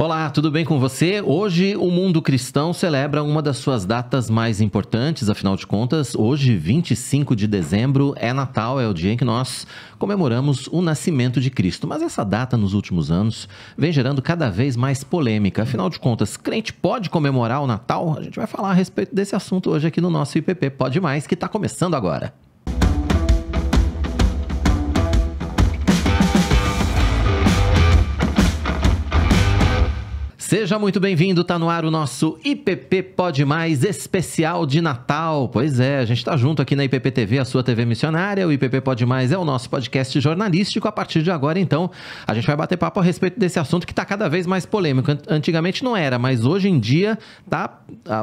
Olá, tudo bem com você? Hoje o mundo cristão celebra uma das suas datas mais importantes, afinal de contas, hoje, 25 de dezembro, é Natal, é o dia em que nós comemoramos o nascimento de Cristo. Mas essa data, nos últimos anos, vem gerando cada vez mais polêmica. Afinal de contas, crente pode comemorar o Natal? A gente vai falar a respeito desse assunto hoje aqui no nosso IPP Pode Mais, que está começando agora. Seja muito bem-vindo, tá no ar o nosso IPP Pode Mais especial de Natal. Pois é, a gente tá junto aqui na IPP TV, a sua TV missionária. O IPP Pode Mais é o nosso podcast jornalístico. A partir de agora, então, a gente vai bater papo a respeito desse assunto que tá cada vez mais polêmico. Antigamente não era, mas hoje em dia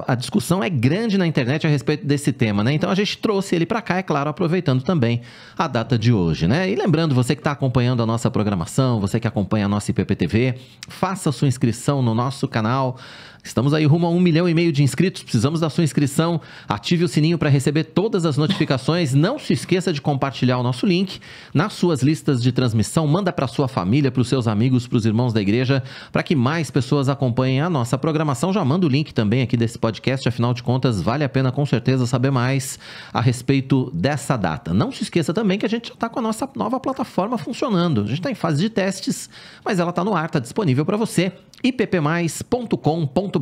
a discussão é grande na internet a respeito desse tema, né? Então a gente trouxe ele pra cá, é claro, aproveitando também a data de hoje, né? E lembrando, você que tá acompanhando a nossa programação, você que acompanha a nossa IPP TV, faça sua inscrição no nosso canal. Estamos aí rumo a 1,5 milhão de inscritos, precisamos da sua inscrição, ative o sininho para receber todas as notificações, não se esqueça de compartilhar o nosso link nas suas listas de transmissão, manda para sua família, para os seus amigos, para os irmãos da igreja, para que mais pessoas acompanhem a nossa programação. Já manda o link também aqui desse podcast, afinal de contas vale a pena com certeza saber mais a respeito dessa data. Não se esqueça também que a gente já está com a nossa nova plataforma funcionando, a gente está em fase de testes, mas ela está no ar, está disponível para você, ippmais.com.br.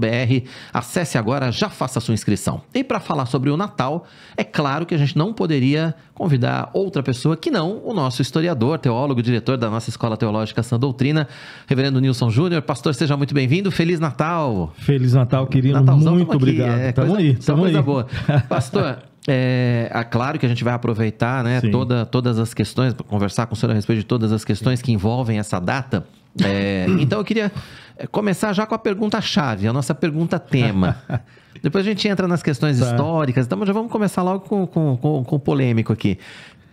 Acesse agora, já faça a sua inscrição. E para falar sobre o Natal, é claro que a gente não poderia convidar outra pessoa que não o nosso historiador, teólogo, diretor da nossa Escola Teológica Sã Doutrina, Reverendo Nilson Júnior. Pastor, seja muito bem-vindo. Feliz Natal! Feliz Natal, querido. Natalzão, muito obrigado. Estamos aí. Coisa boa. Pastor, é claro que a gente vai aproveitar, né, todas as questões, para conversar com o senhor a respeito de todas as questões que envolvem essa data. Então eu queria começar já com a pergunta-chave, a nossa pergunta-tema. Depois a gente entra nas questões históricas, então já vamos começar logo com o polêmico aqui.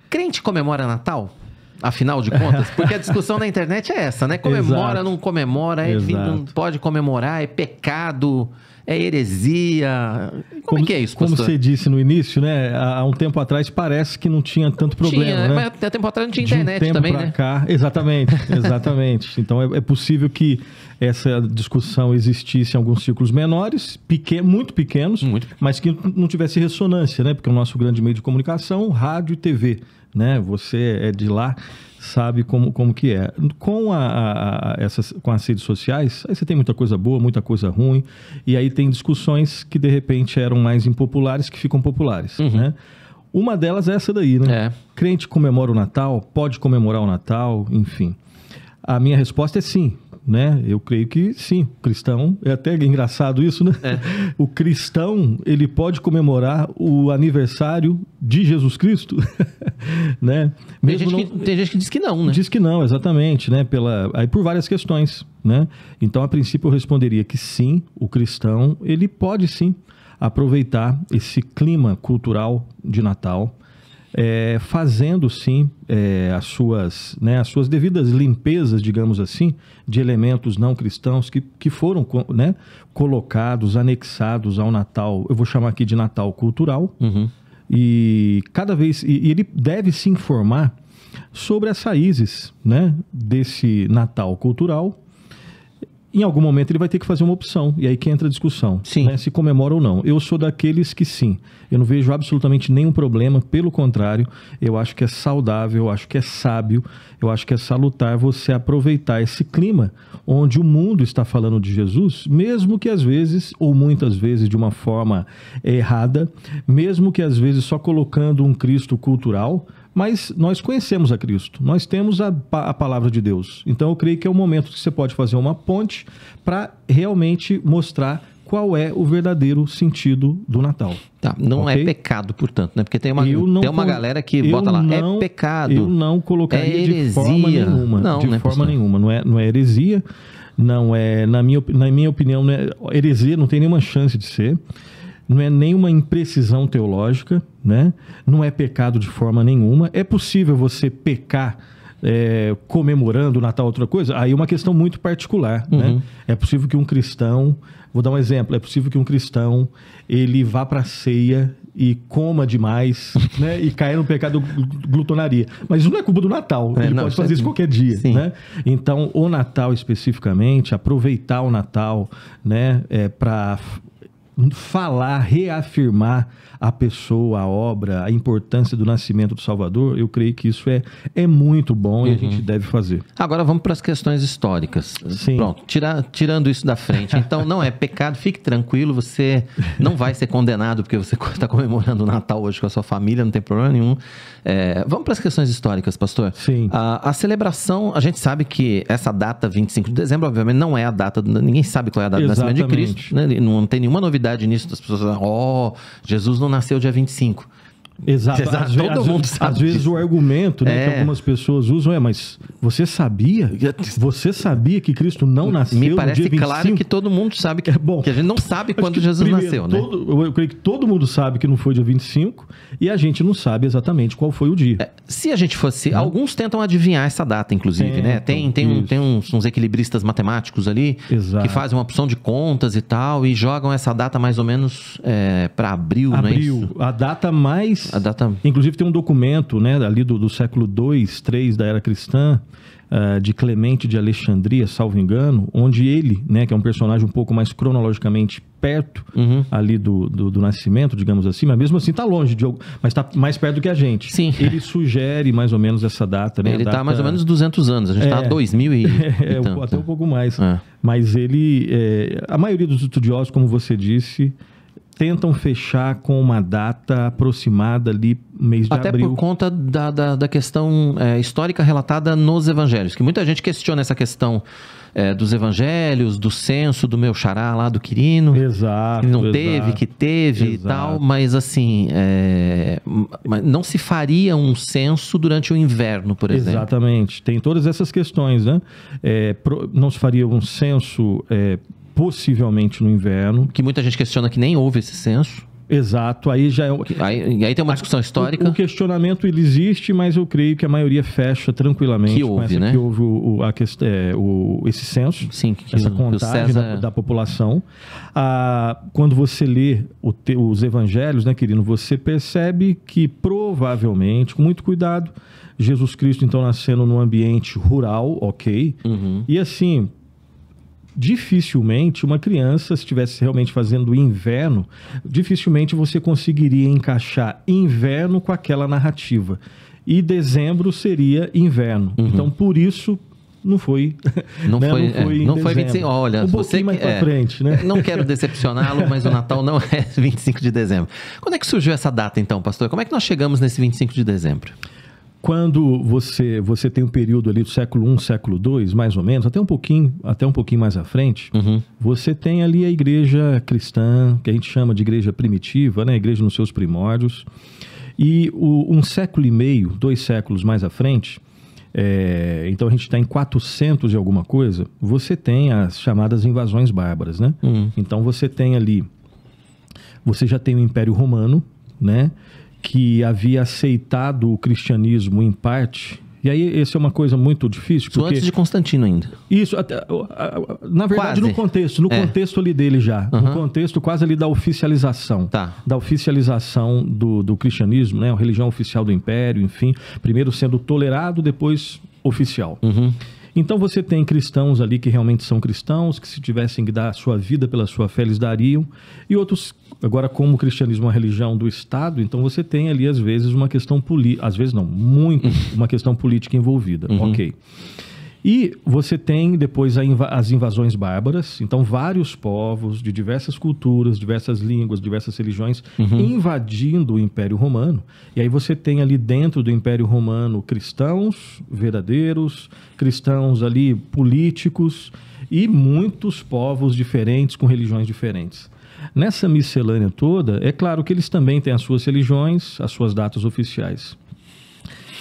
Crente comemora Natal? Afinal de contas, porque a discussão na internet é essa, né? Comemora, não comemora, não pode comemorar, é pecado, é heresia. Como é que é isso, pastor? Como você disse no início, né? Há um tempo atrás parece que não tinha tanto problema, né? Mas há tempo atrás não tinha internet também, né? Cá, exatamente. Então é possível que essa discussão existisse em alguns círculos menores, muito pequenos, mas que não tivesse ressonância, né? Porque o nosso grande meio de comunicação, rádio e TV, né? Você é de lá, sabe como que é. Com as redes sociais, aí você tem muita coisa boa, muita coisa ruim, e aí tem discussões que de repente eram mais impopulares que ficam populares, né? Uma delas é essa daí, né? Crente comemora o Natal, pode comemorar o Natal, enfim. A minha resposta é sim, né? Eu creio que sim, o cristão, é até engraçado isso, né? O cristão, ele pode comemorar o aniversário de Jesus Cristo, né? Tem gente que diz que não, né? Diz que não, exatamente, né? Aí por várias questões, né? Então, a princípio, eu responderia que sim, o cristão, ele pode sim aproveitar esse clima cultural de Natal, fazendo sim as suas devidas limpezas, digamos assim, de elementos não cristãos que foram, né, colocados, anexados ao Natal. Eu vou chamar aqui de Natal cultural. E cada vez ele deve se informar sobre as raízes, né, desse Natal cultural. Em algum momento ele vai ter que fazer uma opção, e aí que entra a discussão, né, se comemora ou não. Eu sou daqueles que sim, eu não vejo absolutamente nenhum problema, pelo contrário, eu acho que é saudável, eu acho que é sábio, eu acho que é salutar você aproveitar esse clima onde o mundo está falando de Jesus, mesmo que às vezes, ou muitas vezes de uma forma errada, mesmo que às vezes só colocando um Cristo cultural, mas nós conhecemos a Cristo, nós temos a palavra de Deus. Então eu creio que é o momento que você pode fazer uma ponte para realmente mostrar qual é o verdadeiro sentido do Natal. Tá, não é pecado, portanto, né? Porque tem uma galera que bota lá, é pecado. Eu não colocaria de forma nenhuma. De forma nenhuma. Não é heresia, não é, na minha opinião, heresia não tem nenhuma chance de ser. Não é nenhuma imprecisão teológica, né? Não é pecado de forma nenhuma. É possível você pecar comemorando o Natal outra coisa, aí é uma questão muito particular, né? É possível que um cristão, vou dar um exemplo, é possível que um cristão, ele vá para a ceia e coma demais, né? E caia no pecado glutonaria. Mas isso não é culpa do Natal, ele pode fazer isso qualquer dia, né? Então, o Natal especificamente, aproveitar o Natal, né? Para falar, reafirmar a pessoa, a obra, a importância do nascimento do Salvador, eu creio que isso é muito bom e a gente deve fazer. Agora vamos para as questões históricas. Sim. Pronto, tirando isso da frente. Então não é pecado, fique tranquilo, você não vai ser condenado porque você está comemorando o Natal hoje com a sua família, não tem problema nenhum. Vamos para as questões históricas, pastor. Sim. A celebração, a gente sabe que essa data, 25 de dezembro, obviamente não é a data, ninguém sabe qual é a data do nascimento de Cristo, né? Não tem nenhuma novidade nisso, das pessoas falam, Jesus não nasceu dia 25. Exato. Todo mundo sabe às vezes o argumento, né, que algumas pessoas usam mas você sabia que Cristo não nasceu Me parece no dia 25? Claro que todo mundo sabe que, que a gente não sabe quando Jesus nasceu, né? Eu creio que todo mundo sabe que não foi dia 25 e a gente não sabe exatamente qual foi o dia. Se a gente fosse... Alguns tentam adivinhar essa data, inclusive, né? Tem uns equilibristas matemáticos ali que fazem uma opção de contas e tal e jogam essa data mais ou menos para abril, não é isso? A data mais... Inclusive tem um documento, né, ali do século 2, 3 da era cristã, de Clemente de Alexandria, salvo engano, onde ele, né, que é um personagem um pouco mais cronologicamente perto ali do nascimento, digamos assim, mas mesmo assim está longe, mas está mais perto do que a gente. Sim. Ele sugere mais ou menos essa data. Né, ele está mais ou menos 200 anos, a gente está a 2000 e tanto. Até um pouco mais. Mas a maioria dos estudiosos, como você disse, tentam fechar com uma data aproximada ali, mês de abril. Até por conta da questão histórica relatada nos evangelhos, que muita gente questiona essa questão dos evangelhos, do censo do meu xará lá do Quirino. Exato. Não teve, que teve e tal, mas assim, não se faria um censo durante o inverno, por exemplo. Exatamente. Tem todas essas questões, né? Não se faria um censo... possivelmente no inverno. Que muita gente questiona que nem houve esse censo. Exato, aí já aí tem uma discussão histórica. O questionamento ele existe, mas eu creio que a maioria fecha tranquilamente que houve, né? Que houve esse censo, sim, essa contagem da população. Quando você lê os evangelhos, né, querido, você percebe que provavelmente, com muito cuidado, Jesus Cristo então nascendo num ambiente rural, ok? E assim... dificilmente uma criança, se estivesse realmente fazendo inverno, dificilmente você conseguiria encaixar inverno com aquela narrativa. E dezembro seria inverno. Então, por isso, não foi. Não foi 25. Olha, você mais pra frente, né? Não quero decepcioná-lo, mas o Natal não é 25 de dezembro. Quando é que surgiu essa data, então, pastor? Como é que nós chegamos nesse 25 de dezembro? Quando você tem um período ali do século I, século II, mais ou menos, até um pouquinho mais à frente, você tem ali a igreja cristã, que a gente chama de igreja primitiva, né? A igreja nos seus primórdios. E um século e meio, 2 séculos mais à frente, então a gente está em 400 e alguma coisa, você tem as chamadas invasões bárbaras, né? Então você tem ali, você já tem o Império Romano, né? Que havia aceitado o cristianismo em parte. E aí, essa é uma coisa muito difícil. Isso antes de Constantino ainda. Isso, na verdade, quase. no contexto ali dele já. No contexto quase ali da oficialização. Da oficialização do cristianismo, né? A religião oficial do império, enfim. Primeiro sendo tolerado, depois oficial. Então você tem cristãos ali que realmente são cristãos, que se tivessem que dar a sua vida pela sua fé, eles dariam. E outros, agora como o cristianismo é uma religião do Estado, então você tem ali às vezes uma questão política, às vezes não, muito uma questão política envolvida, ok. E você tem depois as invasões bárbaras, então vários povos de diversas culturas, diversas línguas, diversas religiões invadindo o Império Romano. E aí você tem ali dentro do Império Romano cristãos verdadeiros, cristãos ali políticos e muitos povos diferentes com religiões diferentes. Nessa miscelânea toda, é claro que eles também têm as suas religiões, as suas datas oficiais.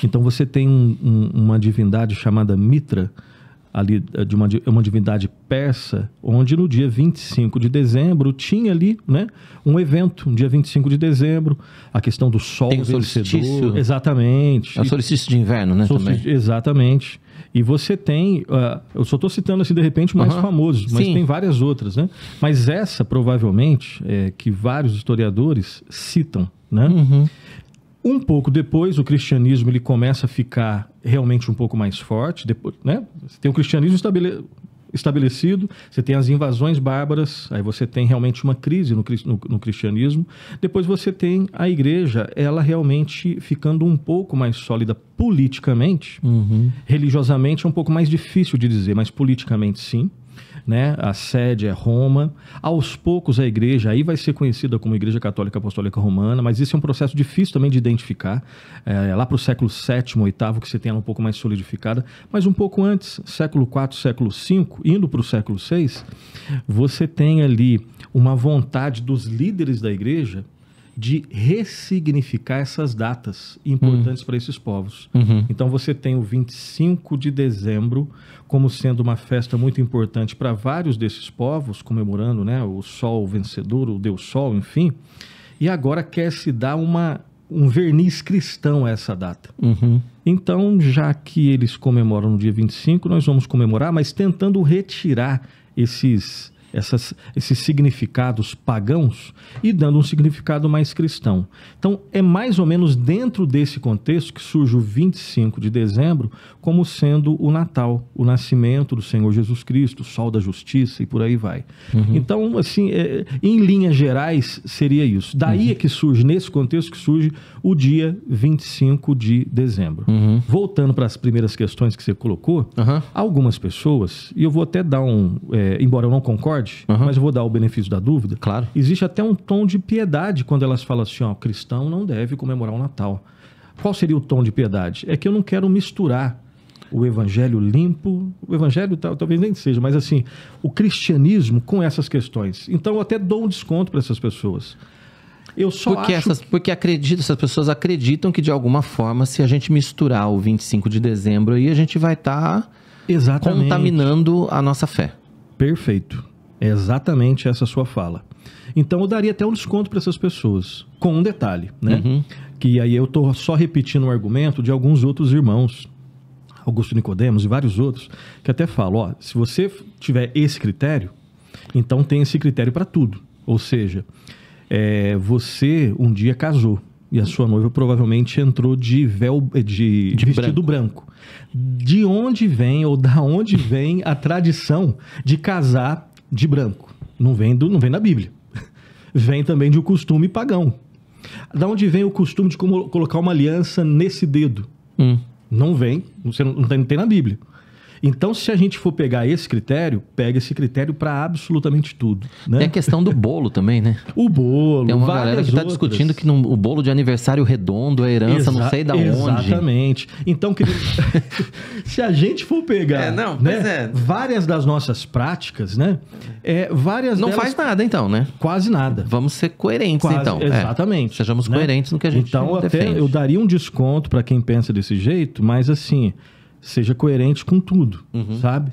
Então você tem uma divindade chamada Mitra, ali de uma divindade persa, onde no dia 25 de dezembro tinha ali, né, um evento, no dia 25 de dezembro, a questão do sol Tem o vencedor. solstício. Exatamente. É o solstício de inverno, né? Também. Exatamente. E você tem, eu só estou citando assim de repente o mais famoso, mas Sim. tem várias outras, né? Mas essa provavelmente é que vários historiadores citam, né? Um pouco depois o cristianismo ele começa a ficar realmente um pouco mais forte, depois, né? Você tem o cristianismo estabelecido, você tem as invasões bárbaras, aí você tem realmente uma crise no cristianismo. Depois você tem a igreja, ela realmente ficando um pouco mais sólida politicamente. Religiosamente é um pouco mais difícil de dizer, mas politicamente sim. Né? A sede é Roma. Aos poucos a igreja aí vai ser conhecida como Igreja Católica Apostólica Romana, mas isso é um processo difícil também de identificar. Lá para o século VII, VIII, que você tem ela um pouco mais solidificada, mas um pouco antes, século IV, século V, indo para o século VI, você tem ali uma vontade dos líderes da igreja de ressignificar essas datas importantes para esses povos. Então você tem o 25 de dezembro como sendo uma festa muito importante para vários desses povos, comemorando, né, o sol vencedor, o Deus Sol, enfim. E agora quer se dar um verniz cristão a essa data. Então, já que eles comemoram no dia 25, nós vamos comemorar, mas tentando retirar esses significados pagãos e dando um significado mais cristão. Então, é mais ou menos dentro desse contexto que surge o 25 de dezembro como sendo o Natal, o nascimento do Senhor Jesus Cristo, o sol da justiça e por aí vai. Então, assim, em linhas gerais, seria isso. Daí é que surge, nesse contexto, que surge o dia 25 de dezembro. Voltando para as primeiras questões que você colocou, algumas pessoas, e eu vou até dar embora eu não concorde, mas eu vou dar o benefício da dúvida. Claro. Existe até um tom de piedade quando elas falam assim, ó, cristão não deve comemorar o Natal. Qual seria o tom de piedade? É que eu não quero misturar o evangelho limpo, o evangelho talvez nem seja, mas assim, o cristianismo com essas questões. Então eu até dou um desconto para essas pessoas. Eu só porque essas pessoas acreditam que de alguma forma, se a gente misturar o 25 de dezembro aí, a gente vai estar contaminando a nossa fé. Perfeito. É exatamente essa sua fala. Então eu daria até um desconto para essas pessoas, com um detalhe, né? Que aí eu estou só repetindo o argumento de alguns outros irmãos, Augusto Nicodemos e vários outros, que até falam, ó, se você tiver esse critério, então tem esse critério para tudo. Ou seja, você um dia casou e a sua noiva provavelmente entrou de vestido branco. De onde vem ou da onde vem a tradição de casar de branco? Não vem da Bíblia. Vem também de um costume pagão. Da onde vem o costume de colocar uma aliança nesse dedo? Não vem, não tem na Bíblia. Então, se a gente for pegar esse critério, pega esse critério para absolutamente tudo. Né? Tem a questão do bolo também, né? O bolo, tem uma galera que está discutindo que o bolo de aniversário redondo é herança, não sei da onde. Exatamente. Então, se a gente for pegar várias das nossas práticas, né? Não faz nada, então, né? Quase nada. Vamos ser coerentes, então. Exatamente. Sejamos coerentes no que a gente defende. Então, até eu daria um desconto para quem pensa desse jeito, mas assim, seja coerente com tudo, sabe?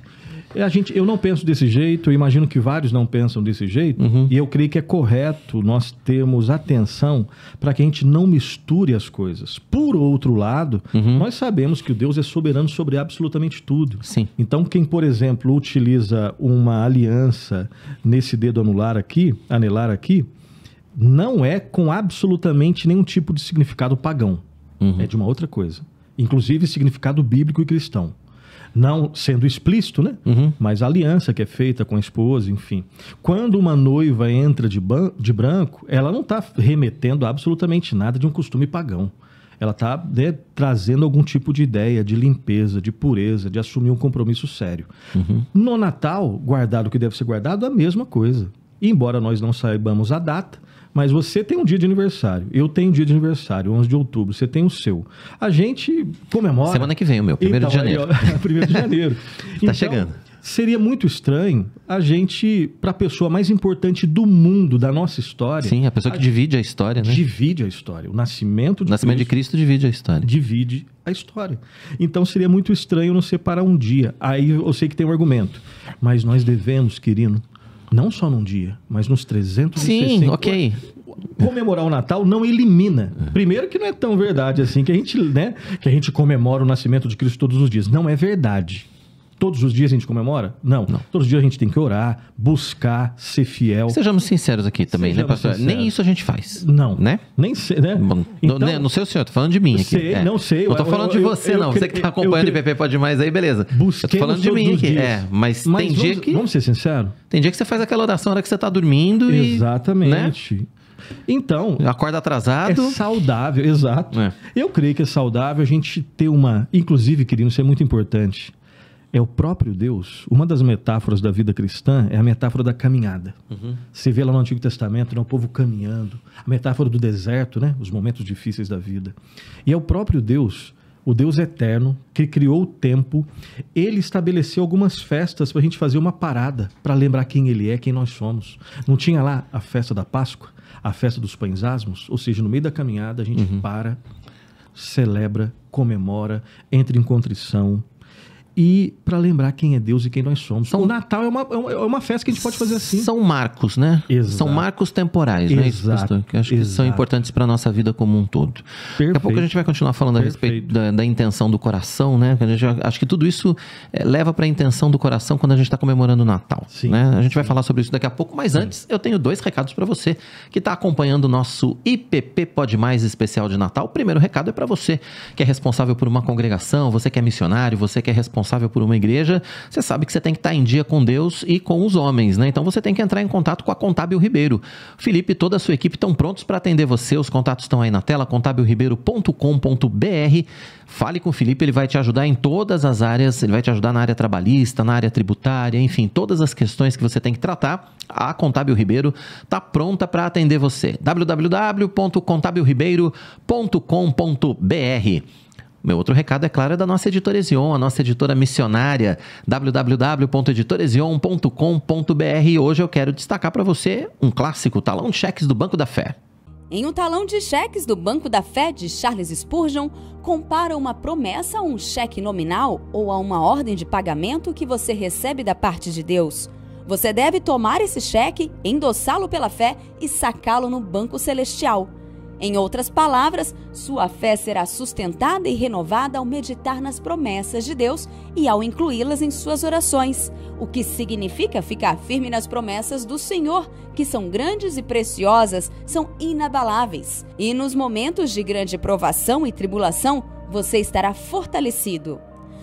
Eu não penso desse jeito, eu imagino que vários não pensam desse jeito, e eu creio que é correto nós termos atenção para que a gente não misture as coisas. Por outro lado, nós sabemos que o Deus é soberano sobre absolutamente tudo. Sim. Então, quem, por exemplo, utiliza uma aliança nesse dedo anelar aqui, não é com absolutamente nenhum tipo de significado pagão. É de uma outra coisa. Inclusive significado bíblico e cristão. Não sendo explícito, né? Mas a aliança que é feita com a esposa, enfim. Quando uma noiva entra de branco, ela não está remetendo absolutamente nada de um costume pagão. Ela está trazendo algum tipo de ideia de limpeza, de pureza, de assumir um compromisso sério. No Natal, guardar o que deve ser guardado, a mesma coisa. Embora nós não saibamos a data, mas você tem um dia de aniversário, eu tenho um dia de aniversário, 11 de outubro, você tem o seu. A gente comemora... Semana que vem o meu, 1º de janeiro. 1º de janeiro. Tá chegando. Seria muito estranho a gente, para a pessoa mais importante do mundo, da nossa história... Sim, a pessoa que divide a história, né? Divide a história. O nascimento de Cristo divide a história. Divide a história. Então seria muito estranho não separar um dia. Aí eu sei que tem um argumento. Mas nós devemos, querido, não só num dia, mas nos 360... Sim, ok. Comemorar o Natal não elimina. Primeiro que não é tão verdade assim que a gente, né, que a gente comemora o nascimento de Cristo todos os dias. Não é verdade. Todos os dias a gente comemora? Não. Todos os dias a gente tem que orar, buscar, ser fiel. Sejamos sinceros aqui também, né, pastor? Nem isso a gente faz. Não. Né? Nem sei, né? Bom, então, não sei o senhor, tô falando de mim aqui. Sei, não sei. Não tô falando de você, não. Você que tá acompanhando o IPP Pode Mais aí, beleza. Eu tô falando de mim aqui. Mas tem dia que... Vamos ser sinceros? Tem dia que você faz aquela oração na hora que você tá dormindo e... Exatamente. Né? Então... Acorda atrasado. É saudável, exato. Eu creio que é saudável a gente ter uma... Inclusive, querido, isso é muito importante. É o próprio Deus. Uma das metáforas da vida cristã é a metáfora da caminhada. Você vê lá no Antigo Testamento, né, o povo caminhando. A metáfora do deserto, né, os momentos difíceis da vida. E é o próprio Deus, o Deus eterno, que criou o tempo. Ele estabeleceu algumas festas para a gente fazer uma parada, para lembrar quem ele é, quem nós somos. Não tinha lá a festa da Páscoa, a festa dos pães asmos? Ou seja, no meio da caminhada a gente para, celebra, comemora, entra em contrição, e para lembrar quem é Deus e quem nós somos. O Natal é uma festa que a gente pode fazer assim. São marcos, né? Exato. São marcos temporais, né? Isso, pastor? Que eu acho que são importantes para a nossa vida como um todo. Daqui a pouco a gente vai continuar falando a respeito da intenção do coração, né? Acho que tudo isso leva para a intenção do coração quando a gente está comemorando o Natal. Sim, né? A gente vai falar sobre isso daqui a pouco, mas antes eu tenho 2 recados para você que está acompanhando o nosso IPP Pode Mais especial de Natal. O primeiro recado é para você que é responsável por uma congregação, você que é missionário, você que é responsável por uma igreja, você sabe que você tem que estar em dia com Deus e com os homens, né? Então você tem que entrar em contato com a Contábil Ribeiro. Felipe e toda a sua equipe estão prontos para atender você. Os contatos estão aí na tela, contabilribeiro.com.br. Fale com o Felipe, ele vai te ajudar em todas as áreas, ele vai te ajudar na área trabalhista, na área tributária, enfim, todas as questões que você tem que tratar. A Contábil Ribeiro está pronta para atender você. www.contabilribeiro.com.br. Meu outro recado, é claro, é da nossa editora Ezion, a nossa editora missionária, www.editorezion.com.br. Hoje eu quero destacar para você um clássico, Talão de Cheques do Banco da Fé. Em O Talão de Cheques do Banco da Fé, de Charles Spurgeon, compara uma promessa a um cheque nominal ou a uma ordem de pagamento que você recebe da parte de Deus. Você deve tomar esse cheque, endossá-lo pela fé e sacá-lo no Banco Celestial. Em outras palavras, sua fé será sustentada e renovada ao meditar nas promessas de Deus e ao incluí-las em suas orações, o que significa ficar firme nas promessas do Senhor, que são grandes e preciosas, são inabaláveis. E nos momentos de grande provação e tribulação, você estará fortalecido.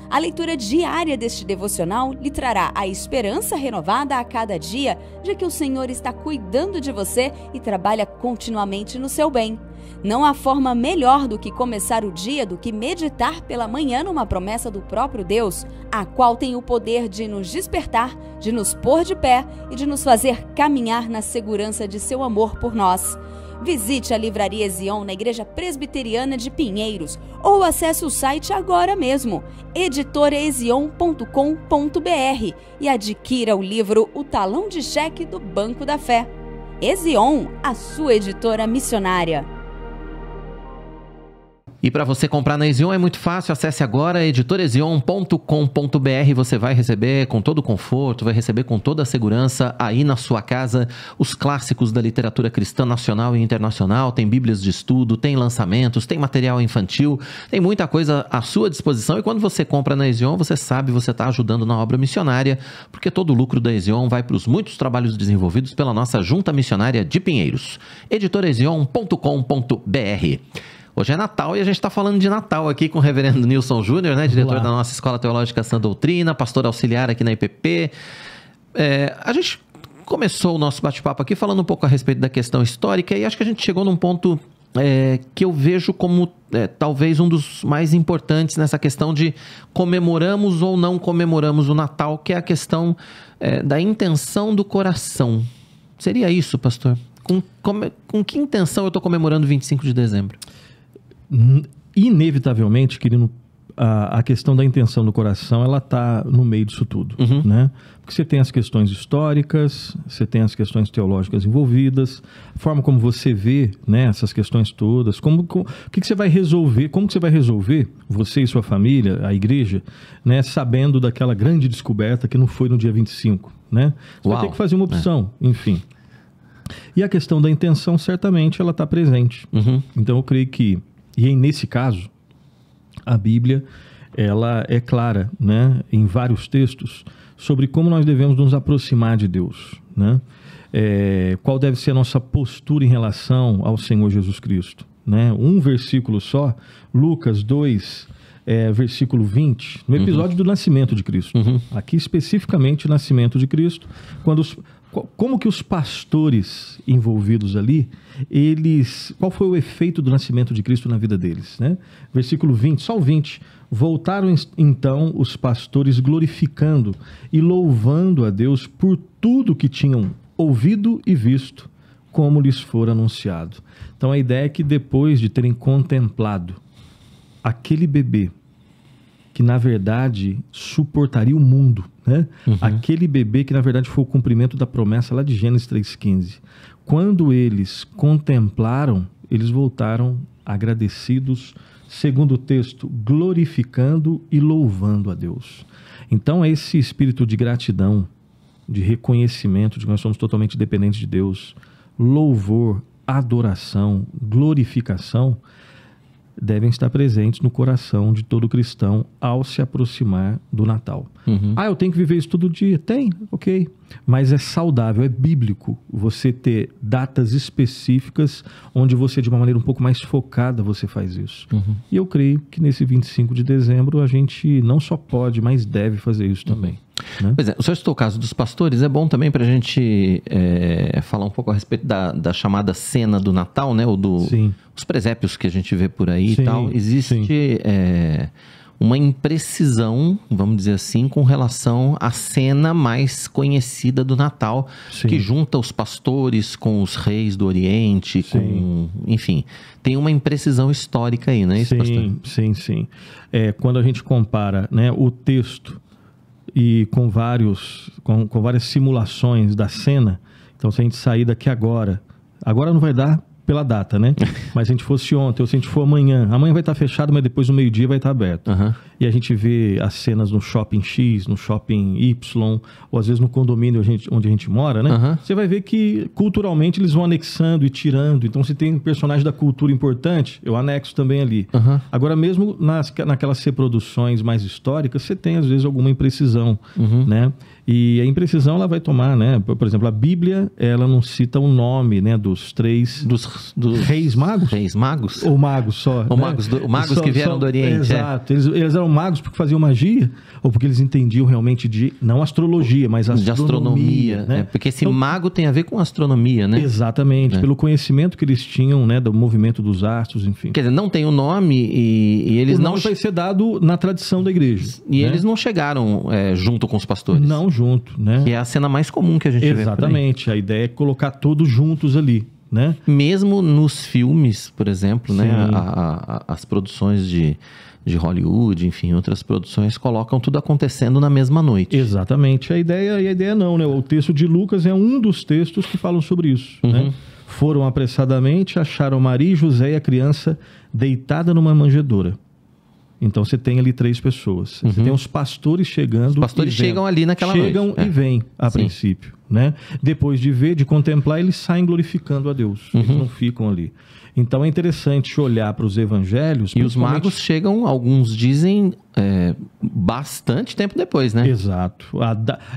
A leitura diária deste devocional lhe trará a esperança renovada a cada dia de que o Senhor está cuidando de você e trabalha continuamente no seu bem. Não há forma melhor do que começar o dia do que meditar pela manhã numa promessa do próprio Deus, a qual tem o poder de nos despertar, de nos pôr de pé e de nos fazer caminhar na segurança de seu amor por nós. Visite a Livraria Ezion na Igreja Presbiteriana de Pinheiros ou acesse o site agora mesmo, editoraezion.com.br, e adquira o livro O Talão de Cheque do Banco da Fé. Ezion, a sua editora missionária. E para você comprar na Ezion é muito fácil, acesse agora editorezion.com.br. Você vai receber com todo o conforto, vai receber com toda a segurança aí na sua casa os clássicos da literatura cristã nacional e internacional. Tem bíblias de estudo, tem lançamentos, tem material infantil, tem muita coisa à sua disposição. E quando você compra na Ezion, você sabe, você está ajudando na obra missionária, porque todo o lucro da Ezion vai para os muitos trabalhos desenvolvidos pela nossa Junta Missionária de Pinheiros. editorezion.com.br. Hoje é Natal e a gente está falando de Natal aqui com o reverendo Nilson Júnior, né, diretor da nossa Escola Teológica Sã Doutrina, pastor auxiliar aqui na IPP. A gente começou o nosso bate-papo aqui falando um pouco a respeito da questão histórica e acho que a gente chegou num ponto que eu vejo como talvez um dos mais importantes nessa questão de comemoramos ou não comemoramos o Natal, que é a questão da intenção do coração. Seria isso, pastor? Com que intenção eu estou comemorando 25 de dezembro? Inevitavelmente, querido, a questão da intenção do coração, ela está no meio disso tudo, né? Porque você tem as questões históricas, você tem as questões teológicas envolvidas, a forma como você vê, né, essas questões todas, o que você vai resolver, como que você vai resolver, você e sua família, a igreja, né, sabendo daquela grande descoberta que não foi no dia 25, né? Você vai ter que fazer uma opção, enfim. E a questão da intenção, certamente, ela está presente. Então, eu creio que, e nesse caso, a Bíblia, ela é clara, né, em vários textos, sobre como nós devemos nos aproximar de Deus, né? Qual deve ser a nossa postura em relação ao Senhor Jesus Cristo, né? Um versículo só, Lucas 2, versículo 20, no episódio do nascimento de Cristo. Aqui especificamente o nascimento de Cristo, como que os pastores envolvidos ali, qual foi o efeito do nascimento de Cristo na vida deles, né? Versículo 20, só o 20. Voltaram então os pastores glorificando e louvando a Deus por tudo que tinham ouvido e visto, como lhes fora anunciado. Então a ideia é que depois de terem contemplado aquele bebê, que na verdade suportaria o mundo, né? Aquele bebê que na verdade foi o cumprimento da promessa lá de Gênesis 3,15. Quando eles contemplaram, eles voltaram agradecidos, segundo o texto, glorificando e louvando a Deus. Então esse espírito de gratidão, de reconhecimento de que nós somos totalmente dependentes de Deus, louvor, adoração, glorificação, devem estar presentes no coração de todo cristão ao se aproximar do Natal. Eu tenho que viver isso todo dia? Tem, ok. Mas é saudável, é bíblico você ter datas específicas onde você, de uma maneira um pouco mais focada, você faz isso. E eu creio que nesse 25 de dezembro a gente não só pode, mas deve fazer isso também. Né? Pois é, o senhor citou o caso dos pastores, é bom também para a gente falar um pouco a respeito da chamada cena do Natal, né? Os presépios que a gente vê por aí e tal. Existe uma imprecisão, vamos dizer assim, com relação à cena mais conhecida do Natal, que junta os pastores com os reis do Oriente, enfim, tem uma imprecisão histórica aí, não é isso, pastor? Sim. Quando a gente compara, né, o texto e com várias simulações da cena, então se a gente sair daqui agora não vai dar pela data, né? Mas se a gente fosse ontem ou se a gente for amanhã vai estar fechado, mas depois no meio-dia vai estar aberto. E a gente vê as cenas no shopping X, no shopping Y, ou às vezes no condomínio onde a gente mora, né? Você vai ver que culturalmente eles vão anexando e tirando. Então se tem um personagem da cultura importante, eu anexo também ali. Agora mesmo naquelas reproduções mais históricas, você tem às vezes alguma imprecisão, né? E a imprecisão ela vai tomar, né? Por exemplo, a Bíblia, ela não cita o nome, né, dos três... Dos reis magos? Reis magos? Ou magos só. Ou né? magos que vieram do Oriente. Exato. Eles eram magos porque faziam magia ou porque eles entendiam realmente não astrologia, mas astronomia. Né? Porque esse mago tem a ver com astronomia, né? Exatamente. Pelo conhecimento que eles tinham, né, do movimento dos astros, enfim. Quer dizer, não tem o nome e eles não... O nome vai ser dado na tradição da igreja. E eles não chegaram junto com os pastores. Não junto, né? Que é a cena mais comum que a gente vê por aí. Exatamente. A ideia é colocar todos juntos ali, né? Mesmo nos filmes, por exemplo, né? As produções de Hollywood, enfim, outras produções colocam tudo acontecendo na mesma noite. Exatamente. A ideia não, né? O texto de Lucas é um dos textos que falam sobre isso, né? Foram apressadamente, acharam Maria e José e a criança deitada numa manjedoura. Então você tem ali 3 pessoas. Você tem os pastores chegando. Os pastores chegam ali naquela noite. Chegam e vêm, a princípio, né? Depois de ver, de contemplar, eles saem glorificando a Deus. Eles não ficam ali. Então é interessante olhar para os evangelhos. E os magos chegam, alguns dizem, bastante tempo depois, né? Exato.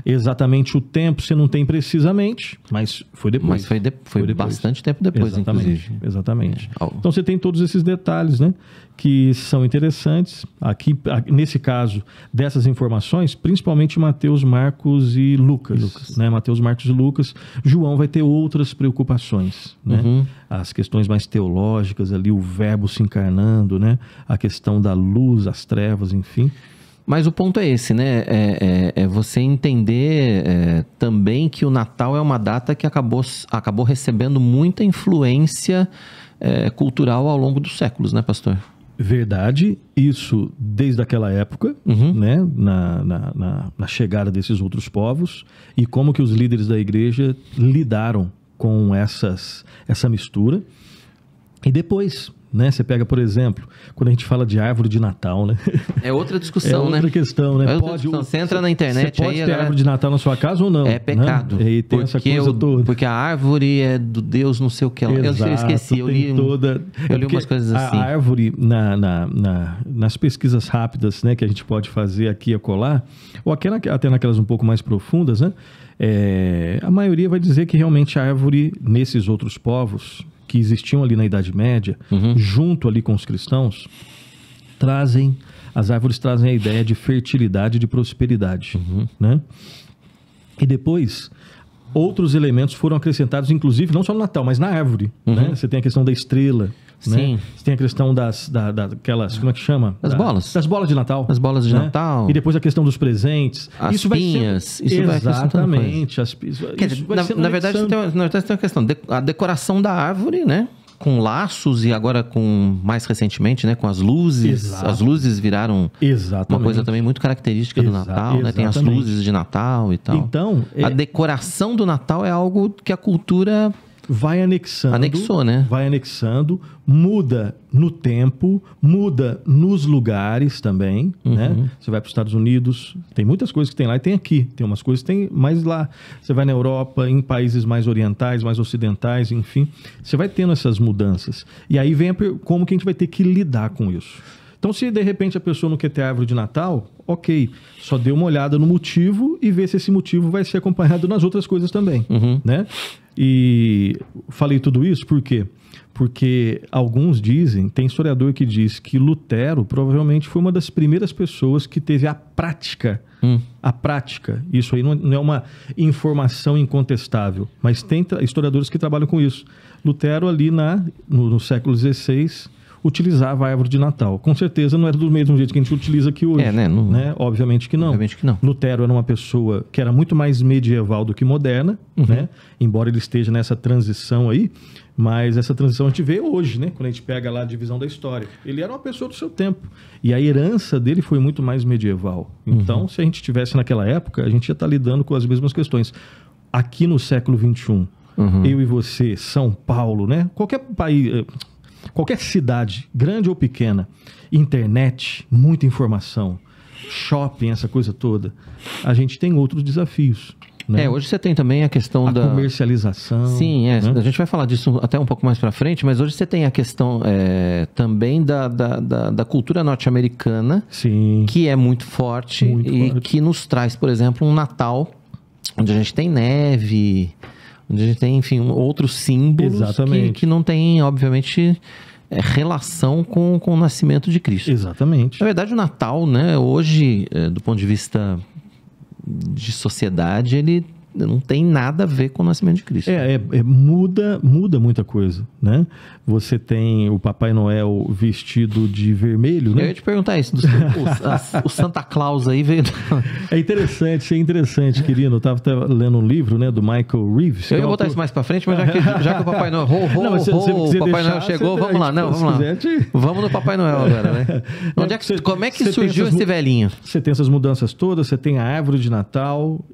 Exatamente o tempo você não tem precisamente, mas foi depois. Mas foi depois. Bastante tempo depois, inclusive. Exatamente. Então você tem todos esses detalhes, né? Que são interessantes. Aqui, nesse caso, dessas informações, principalmente Mateus, Marcos e Lucas. Né? Mateus, Marcos e Lucas. João vai ter outras preocupações, né? As questões mais teológicas ali, o verbo se encarnando, né? A questão da luz, as trevas, enfim. Mas o ponto é esse, né? É você entender também que o Natal é uma data que acabou recebendo muita influência cultural ao longo dos séculos, né, pastor? Verdade, isso desde aquela época, né, na chegada desses outros povos, e como que os líderes da igreja lidaram com essa mistura. E depois, né, você pega, por exemplo, quando a gente fala de árvore de Natal, né? É outra discussão, né? É outra questão, né? É outra discussão. Você entra na internet, você pode ter árvore de Natal na sua casa ou não? É pecado. Né? E tem essa coisa toda. Porque a árvore é do Deus não sei o que. Exato, eu esqueci, eu li umas coisas assim. A árvore, nas pesquisas rápidas, né, que a gente pode fazer aqui e acolá, ou até naquelas um pouco mais profundas, né? A maioria vai dizer que realmente a árvore, nesses outros povos que existiam ali na Idade Média, junto ali com os cristãos, as árvores trazem a ideia de fertilidade e de prosperidade, né? E depois, outros elementos foram acrescentados, inclusive, não só no Natal, mas na árvore, né? Você tem a questão da estrela, sim. Né? Você tem a questão daquelas, como é que chama? Das bolas. Das bolas de Natal. As bolas de né? Natal. E depois a questão dos presentes. As isso pinhas. Isso vai exatamente. Na verdade, tem uma questão. A decoração da árvore, né? Com laços e agora mais recentemente, né? Com as luzes. Exato. As luzes viraram uma coisa também muito característica do Natal, né? Tem as luzes de Natal e tal. Então, a decoração do Natal é algo que a cultura vai anexando. Anexou, né? Vai anexando, muda no tempo, muda nos lugares também, né? Você vai para os Estados Unidos, tem muitas coisas que tem lá e tem aqui. Tem umas coisas que tem mais lá. Você vai na Europa, em países mais orientais, mais ocidentais, enfim. Você vai tendo essas mudanças. E aí vem como que a gente vai ter que lidar com isso. Então, se de repente a pessoa não quer ter árvore de Natal, ok, só dê uma olhada no motivo e vê se esse motivo vai ser acompanhado nas outras coisas também, né? E falei tudo isso por quê? Porque alguns dizem, tem historiador que diz que Lutero provavelmente foi uma das primeiras pessoas que teve a prática. A prática, isso aí não é uma informação incontestável, mas tem historiadores que trabalham com isso. Lutero ali no século XVI utilizava a árvore de Natal. Com certeza não era do mesmo jeito que a gente utiliza aqui hoje. né? Obviamente que não. Obviamente que não. Lutero era uma pessoa que era muito mais medieval do que moderna, né? Embora ele esteja nessa transição aí, mas essa transição a gente vê hoje, né? Quando a gente pega lá a divisão da história. Ele era uma pessoa do seu tempo. E a herança dele foi muito mais medieval. Então, se a gente estivesse naquela época, a gente ia estar lidando com as mesmas questões. Aqui no século XXI, eu e você, São Paulo, né? Qualquer país... Qualquer cidade, grande ou pequena, internet, muita informação, shopping, essa coisa toda, a gente tem outros desafios. Né? Hoje você tem também a questão da comercialização. Sim, né? A gente vai falar disso até um pouco mais para frente, mas hoje você tem a questão também da cultura norte-americana, que é muito forte que nos traz, por exemplo, um Natal onde a gente tem neve, onde a gente tem, enfim, outros símbolos que não tem, obviamente, relação com o nascimento de Cristo. Exatamente. Na verdade, o Natal, né, hoje, do ponto de vista de sociedade, ele não tem nada a ver com o nascimento de Cristo. Muda muita coisa, né? Você tem o Papai Noel vestido de vermelho, né? Eu ia te perguntar isso. O Santa Claus aí veio... É interessante, querido. Eu estava lendo um livro, né, do Michael Reeves. Eu ia botar isso mais pra frente, mas já que o Papai Noel... o Papai Noel chegou, vamos lá. Vamos no Papai Noel agora, né? Como é que surgiu esse velhinho? Você tem essas mudanças todas, você tem a árvore de Natal,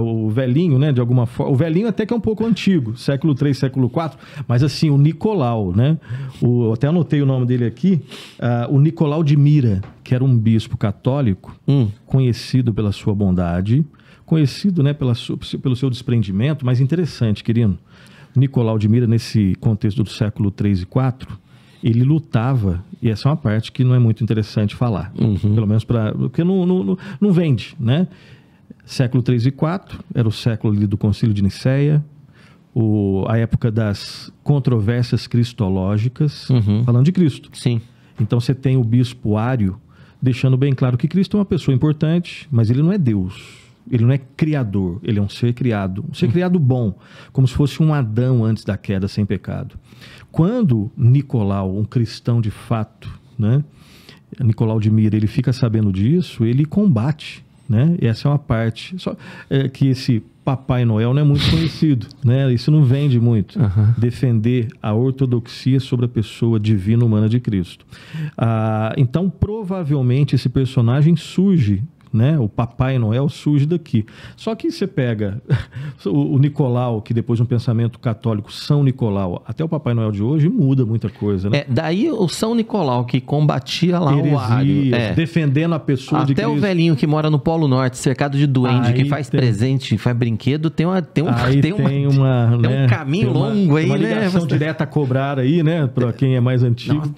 o velhinho, né, de alguma forma. O velhinho até que é um pouco antigo, século III, século IV, mas assim, o Nicolau, né? Até anotei o nome dele aqui, o Nicolau de Mira, que era um bispo católico, conhecido pela sua bondade, conhecido, né, pelo seu desprendimento, mas interessante, querido. Nicolau de Mira, nesse contexto do século III e IV, ele lutava, e essa é uma parte que não é muito interessante falar, pelo menos porque não vende, né? Século III e IV, era o século ali do Concílio de Nicéia, a época das controvérsias cristológicas, falando de Cristo. Sim. Então você tem o bispo Ário deixando bem claro que Cristo é uma pessoa importante, mas ele não é Deus. Ele não é criador, ele é um ser criado bom, como se fosse um Adão antes da queda sem pecado. Quando Nicolau, um cristão de fato, né, Nicolau de Mira, ele fica sabendo disso, ele combate, né? E essa é uma parte que esse Papai Noel não é muito conhecido, né? Isso não vende muito. Defender a ortodoxia sobre a pessoa divina humana de Cristo. Então, provavelmente, esse personagem surge, né? O Papai Noel surge daqui. Só que você pega o Nicolau, que depois de um pensamento católico, São Nicolau, até o Papai Noel de hoje, muda muita coisa, né? Daí o São Nicolau, que combatia lá o Ario, defendendo a pessoa até de Cristo. Até o velhinho que mora no Polo Norte, cercado de duende, que faz presente, faz brinquedo, tem um caminho longo aí, uma ligação direta a cobrar aí, né? Para quem é mais antigo.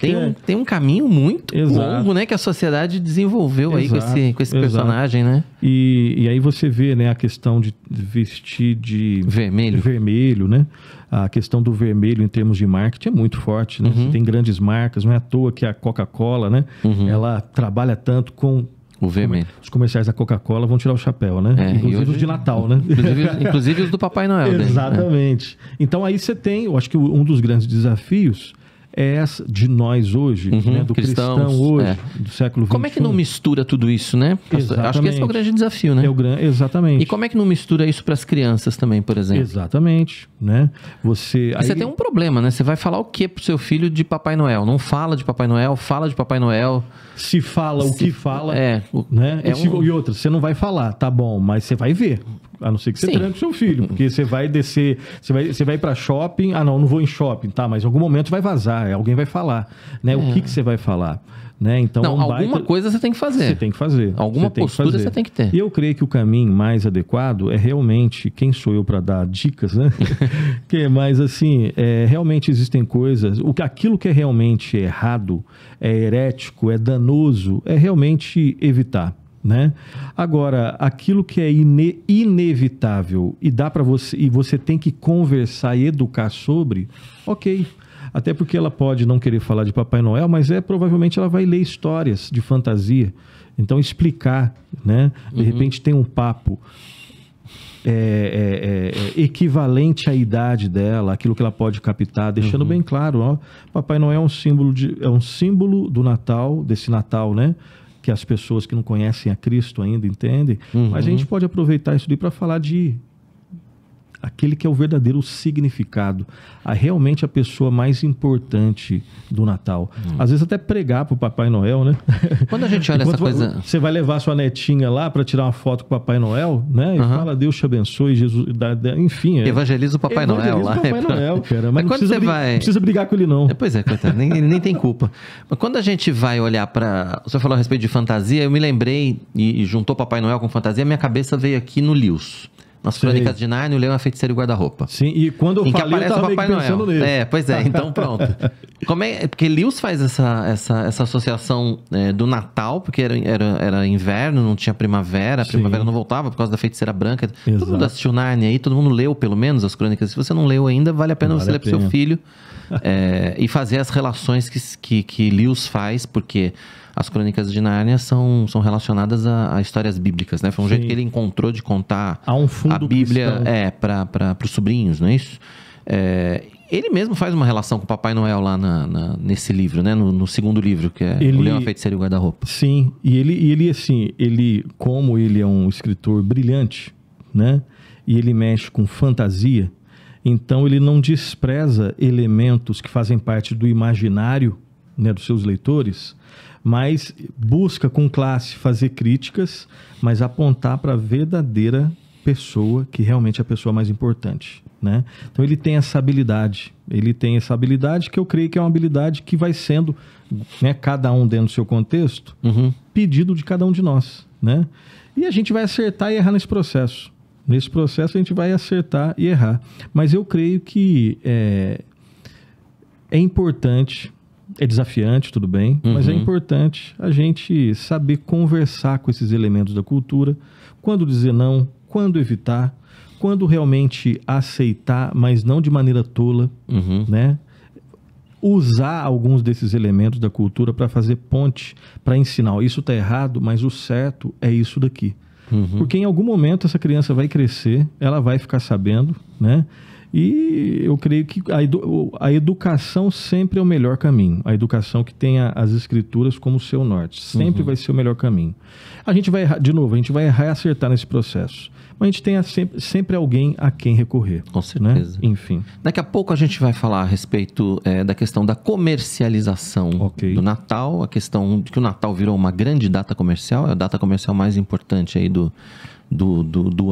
Tem um caminho muito longo, né? Que a sociedade desenvolveu aí com esse personagem. Né? E aí você vê, né, a questão de vestir de vermelho, né? A questão do vermelho em termos de marketing é muito forte, né? Você tem grandes marcas, não é à toa que a Coca-Cola, né? Ela trabalha tanto com o vermelho. Os comerciais da Coca-Cola vão tirar o chapéu, né? Inclusive os de Natal, né? Inclusive os do Papai Noel. Exatamente. Então aí você tem, eu acho que um dos grandes desafios é essa de nós hoje, né, do cristão hoje, do século XXI. Como é que não mistura tudo isso, né? Exatamente. Acho que esse é o grande desafio, né? Exatamente. E como é que não mistura isso para as crianças também, por exemplo? Exatamente, né? Você tem um problema, né? Você vai falar o que pro seu filho de Papai Noel? Não fala de Papai Noel, fala de Papai Noel. Se fala o que fala, né? E outra, você não vai falar, tá bom, mas você vai ver. A não ser que você tranque o seu filho, porque você vai descer, você vai para shopping, não vou em shopping, tá, mas em algum momento vai vazar, alguém vai falar, né? O que você vai falar, né? Então, alguma coisa você tem que fazer. Você tem que fazer. Alguma postura você tem que ter. E eu creio que o caminho mais adequado é realmente, quem sou eu para dar dicas, né? Mas assim, realmente existem coisas, aquilo que é realmente errado, é herético, é danoso, é realmente evitar. Né? Agora, aquilo que é inevitável e dá para você tem que conversar e educar sobre, ok. Até porque ela pode não querer falar de Papai Noel, mas provavelmente ela vai ler histórias de fantasia. Então, explicar, né? De repente tem um papo equivalente à idade dela, aquilo que ela pode captar, deixando bem claro, ó, Papai Noel é um símbolo do Natal, desse Natal, né? Que as pessoas que não conhecem a Cristo ainda entendem, mas a gente pode aproveitar isso daí para falar de aquele que é o verdadeiro significado, realmente a pessoa mais importante do Natal. Às vezes até pregar para o Papai Noel, né? Quando a gente olha essa coisa... Você vai levar sua netinha lá para tirar uma foto com o Papai Noel, né? E fala, Deus te abençoe, Jesus... Enfim... Evangeliza o Papai Noel lá. Evangeliza o Papai Noel, cara. Mas quando você vai... Não precisa brigar com ele, não. Pois é, coitado. Ele nem tem culpa. Mas quando a gente vai olhar para... Você falou a respeito de fantasia, eu me lembrei, e juntou Papai Noel com fantasia, minha cabeça veio aqui no Lewis. Nas Crônicas de Nárnia, o Leão é a Feiticeira e o Guarda-Roupa. Sim, e quando eu falei, eu tava Papai pensando Noel. nele. Pois é, então pronto. Porque Lewis faz essa associação do Natal, porque era inverno, não tinha primavera, a primavera não voltava por causa da Feiticeira Branca. Exato. Todo mundo assistiu Nárnia aí, todo mundo leu pelo menos as Crônicas. Se você não leu ainda, vale a pena você ler pro seu filho e fazer as relações que Lewis faz, porque... As Crônicas de Nárnia são relacionadas a histórias bíblicas, né? Foi um jeito que ele encontrou de contar a Bíblia para os sobrinhos, não é isso? Ele mesmo faz uma relação com o Papai Noel lá nesse livro, né? No segundo livro, que é O Leão, a Feiticeira e o Guarda-Roupa. Sim, e ele assim, como ele é um escritor brilhante, né? E ele mexe com fantasia, então ele não despreza elementos que fazem parte do imaginário, né, dos seus leitores, mas busca com classe fazer críticas, mas apontar para a verdadeira pessoa, que realmente é a pessoa mais importante, né? Então ele tem essa habilidade que eu creio que é uma habilidade que vai sendo, né, cada um dentro do seu contexto, pedido de cada um de nós, né? E a gente vai acertar e errar nesse processo. Nesse processo a gente vai acertar e errar. Mas eu creio que é importante... É desafiante, tudo bem, mas é importante a gente saber conversar com esses elementos da cultura, quando dizer não, quando evitar, quando realmente aceitar, mas não de maneira tola, né? Usar alguns desses elementos da cultura para fazer ponte, para ensinar, isso está errado, mas o certo é isso daqui. Porque em algum momento essa criança vai crescer, ela vai ficar sabendo, né? E eu creio que a educação sempre é o melhor caminho. A educação que tenha as escrituras como seu norte. Sempre vai ser o melhor caminho. A gente vai errar, de novo, a gente vai errar e acertar nesse processo. Mas a gente tenha sempre alguém a quem recorrer. Com certeza. Né? Enfim. Daqui a pouco a gente vai falar a respeito da questão da comercialização do Natal. A questão de que o Natal virou uma grande data comercial. É a data comercial mais importante aí do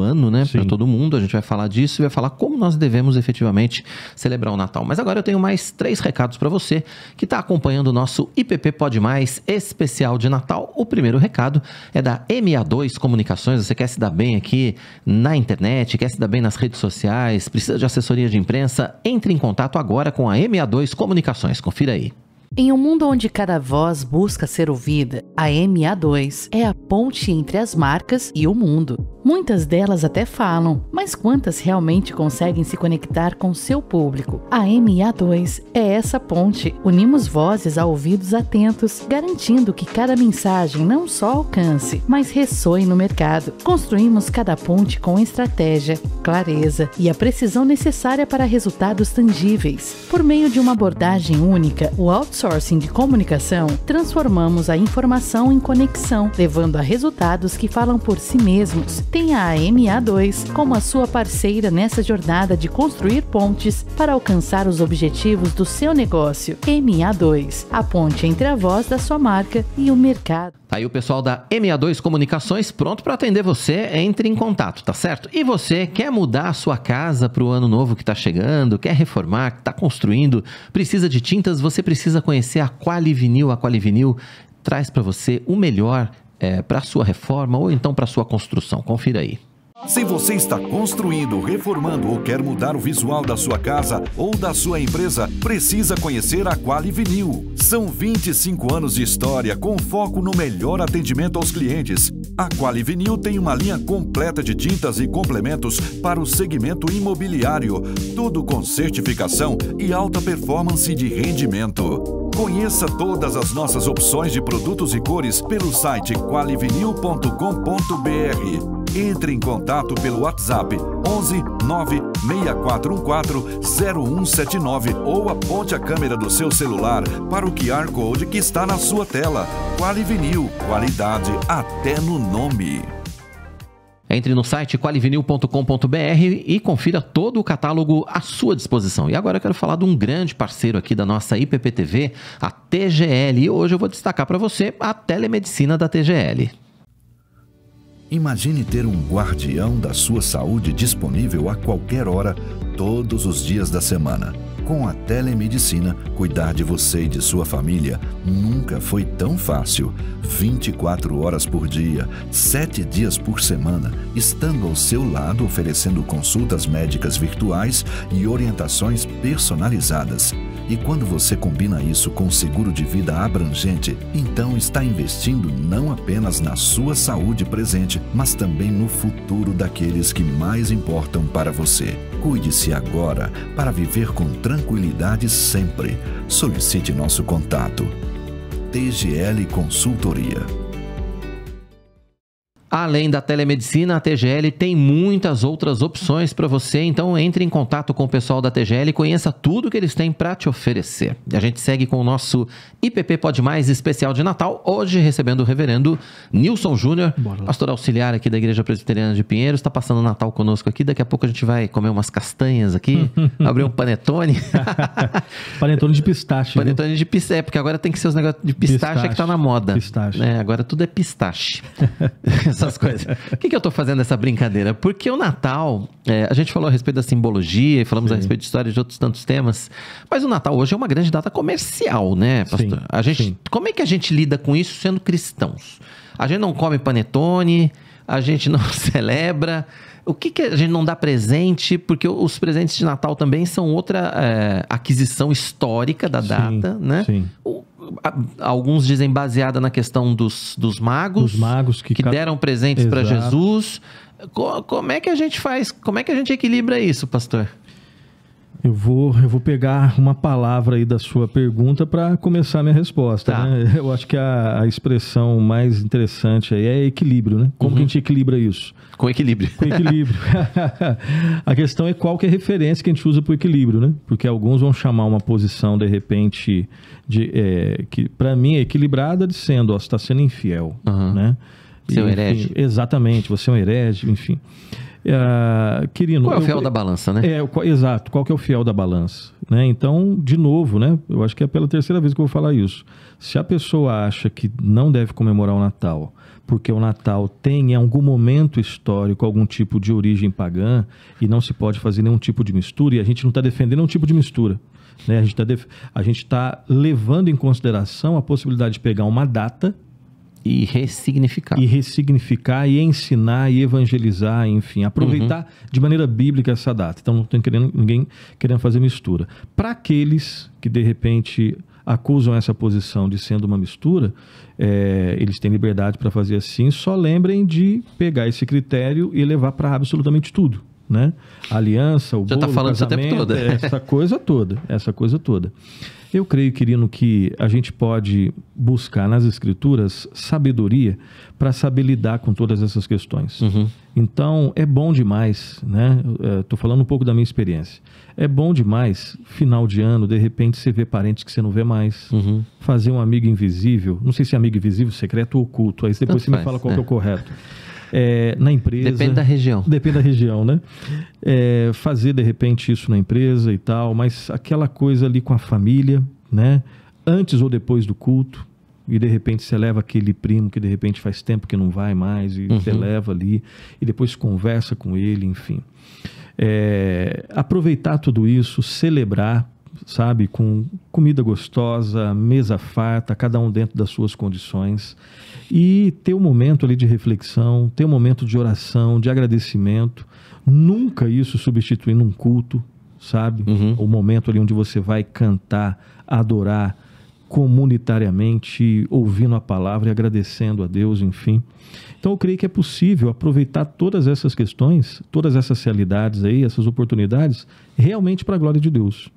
ano, né? Para todo mundo. A gente vai falar disso e vai falar como nós devemos efetivamente celebrar o Natal. Mas agora eu tenho mais 3 recados para você que está acompanhando o nosso IPP Pode Mais especial de Natal. O primeiro recado é da MA2 Comunicações. Você quer se dar bem aqui na internet, quer se dar bem nas redes sociais, precisa de assessoria de imprensa? Entre em contato agora com a MA2 Comunicações. Confira aí. Em um mundo onde cada voz busca ser ouvida, a MA2 é a ponte entre as marcas e o mundo. Muitas delas até falam, mas quantas realmente conseguem se conectar com seu público? A MA2 é essa ponte. Unimos vozes a ouvidos atentos, garantindo que cada mensagem não só alcance, mas ressoe no mercado. Construímos cada ponte com estratégia, clareza e a precisão necessária para resultados tangíveis. Por meio de uma abordagem única, o outsourcing de comunicação, transformamos a informação em conexão, levando a resultados que falam por si mesmos. Tenha a MA2 como a sua parceira nessa jornada de construir pontes para alcançar os objetivos do seu negócio. MA2, a ponte entre a voz da sua marca e o mercado. Tá aí o pessoal da MA2 Comunicações pronto para atender você. Entre em contato, tá certo? E você quer mudar a sua casa para o ano novo que está chegando, quer reformar, está construindo, precisa de tintas, você precisa conhecer a Qualivinil. A Qualivinil traz para você o melhor para a sua reforma ou então para a sua construção. Confira aí. Se você está construindo, reformando ou quer mudar o visual da sua casa ou da sua empresa, precisa conhecer a Qualivinil. São 25 anos de história com foco no melhor atendimento aos clientes. A Qualivinil tem uma linha completa de tintas e complementos para o segmento imobiliário, tudo com certificação e alta performance de rendimento. Conheça todas as nossas opções de produtos e cores pelo site qualivinil.com.br. Entre em contato pelo WhatsApp 11 96414 0179 ou aponte a câmera do seu celular para o QR Code que está na sua tela. Qualivinil, qualidade até no nome. Entre no site qualivinil.com.br e confira todo o catálogo à sua disposição. E agora eu quero falar de um grande parceiro aqui da nossa IPP TV, a TGL. E hoje eu vou destacar para você a telemedicina da TGL. Imagine ter um guardião da sua saúde disponível a qualquer hora, todos os dias da semana. Com a telemedicina, cuidar de você e de sua família nunca foi tão fácil. 24 horas por dia, 7 dias por semana, estando ao seu lado oferecendo consultas médicas virtuais e orientações personalizadas. E quando você combina isso com o seguro de vida abrangente, então está investindo não apenas na sua saúde presente, mas também no futuro daqueles que mais importam para você. Cuide-se agora para viver com tranquilidade sempre. Solicite nosso contato. TGL Consultoria. Além da telemedicina, a TGL tem muitas outras opções para você, então entre em contato com o pessoal da TGL e conheça tudo que eles têm para te oferecer. E a gente segue com o nosso IPP Pode Mais especial de Natal, hoje recebendo o reverendo Nilson Júnior, pastor auxiliar aqui da Igreja Presbiteriana de Pinheiros, está passando o Natal conosco aqui, daqui a pouco a gente vai comer umas castanhas aqui, abrir um panetone. Panetone de pistache. Panetone de pistache, porque agora tem que ser os negócios de pistache que tá na moda. Pistache. Agora tudo é pistache. Essas coisas. Por que eu tô fazendo essa brincadeira? Porque o Natal, a gente falou a respeito da simbologia e falamos a respeito de história de outros tantos temas, mas o Natal hoje é uma grande data comercial, né, pastor? Como é que a gente lida com isso sendo cristãos? A gente não come panetone, a gente não celebra. O que a gente não dá presente? Porque os presentes de Natal também são outra aquisição histórica da data, né? Sim. Alguns dizem baseada na questão dos magos. Dos magos que deram presentes para Jesus. Como é que a gente faz? Como é que a gente equilibra isso, pastor? Eu vou pegar uma palavra aí da sua pergunta para começar a minha resposta. Tá. Né? Eu acho que a expressão mais interessante aí é equilíbrio, né? Como que a gente equilibra isso? Com equilíbrio. Com equilíbrio. A questão é qual que é a referência que a gente usa para o equilíbrio, né? Porque alguns vão chamar uma posição, de repente, que para mim é equilibrada, dizendo, ó, você está sendo infiel, né? Você é um herege. Exatamente, você é um herege, enfim. Querido, qual é o fiel da balança, né? Exato, qual que é o fiel da balança? Né? Então, de novo, né? Eu acho que é pela terceira vez que eu vou falar isso. Se a pessoa acha que não deve comemorar o Natal, porque o Natal tem em algum momento histórico algum tipo de origem pagã e não se pode fazer nenhum tipo de mistura, e a gente não está defendendo nenhum tipo de mistura. Né? A gente está levando em consideração a possibilidade de pegar uma data e ressignificar. E ensinar e evangelizar, enfim, aproveitar de maneira bíblica essa data. Então não tem ninguém querendo fazer mistura. Para aqueles que de repente acusam essa posição de sendo uma mistura, eles têm liberdade para fazer assim, só lembrem de pegar esse critério e levar para absolutamente tudo. Né? A aliança, o bolo, tá falando o casamento, isso o tempo todo. essa coisa toda. Eu creio, querido, que a gente pode buscar nas Escrituras sabedoria para saber lidar com todas essas questões. Então, é bom demais, né? Estou falando um pouco da minha experiência. É bom demais, final de ano, de repente você vê parentes que você não vê mais. Fazer um amigo invisível, não sei se é amigo invisível, secreto ou oculto, aí depois você me fala qual que é o correto. Na empresa. Depende da região. Depende da região, né? Fazer, de repente, isso na empresa e tal, mas aquela coisa ali com a família, né? Antes ou depois do culto, e de repente você leva aquele primo que de repente faz tempo que não vai mais, e você leva ali, e depois conversa com ele, enfim. Aproveitar tudo isso, celebrar, sabe, com comida gostosa, mesa farta, cada um dentro das suas condições, e ter um momento ali de reflexão, ter um momento de oração, de agradecimento, nunca isso substituindo um culto, sabe, o momento ali onde você vai cantar, adorar comunitariamente, ouvindo a palavra e agradecendo a Deus, enfim. Então eu creio que é possível aproveitar todas essas questões, todas essas realidades aí, essas oportunidades, realmente para a glória de Deus.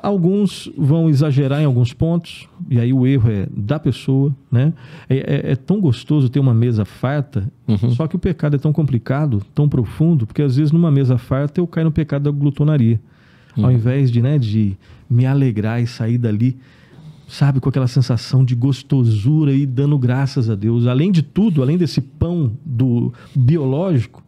Alguns vão exagerar em alguns pontos, e aí o erro é da pessoa, né? É tão gostoso ter uma mesa farta, só que o pecado é tão complicado, tão profundo, porque às vezes numa mesa farta eu caio no pecado da glutonaria. Ao invés de me alegrar e sair dali, sabe, com aquela sensação de gostosura e dando graças a Deus. Além de tudo, além desse pão do biológico,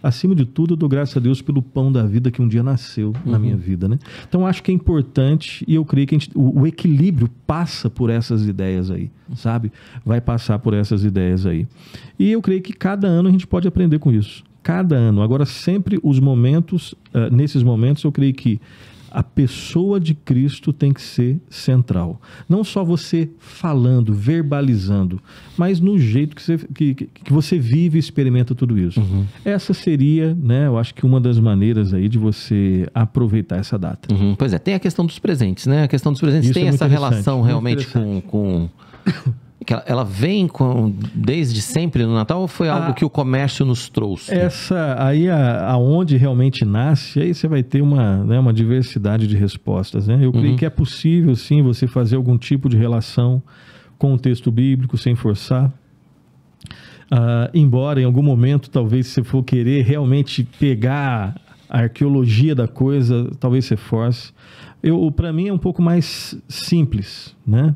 acima de tudo, eu dou graças a Deus pelo pão da vida que um dia nasceu na minha vida, né? Então, acho que é importante, e eu creio que o equilíbrio passa por essas ideias aí, sabe? Vai passar por essas ideias aí. E eu creio que cada ano a gente pode aprender com isso. Cada ano. Agora, sempre os momentos, nesses momentos, eu creio que a pessoa de Cristo tem que ser central. Não só você falando, verbalizando, mas no jeito que você vive e experimenta tudo isso. Essa seria, né, eu acho que uma das maneiras aí de você aproveitar essa data. Pois é, tem a questão dos presentes, né? A questão dos presentes Isso tem essa relação realmente com que ela vem desde sempre no Natal, ou foi algo que o comércio nos trouxe? Essa aí, aonde realmente nasce, aí você vai ter uma diversidade de respostas, né? Eu creio que é possível, sim, você fazer algum tipo de relação com o texto bíblico, sem forçar. Embora em algum momento, talvez, se você for querer realmente pegar a arqueologia da coisa, talvez você force. Para mim é um pouco mais simples, né?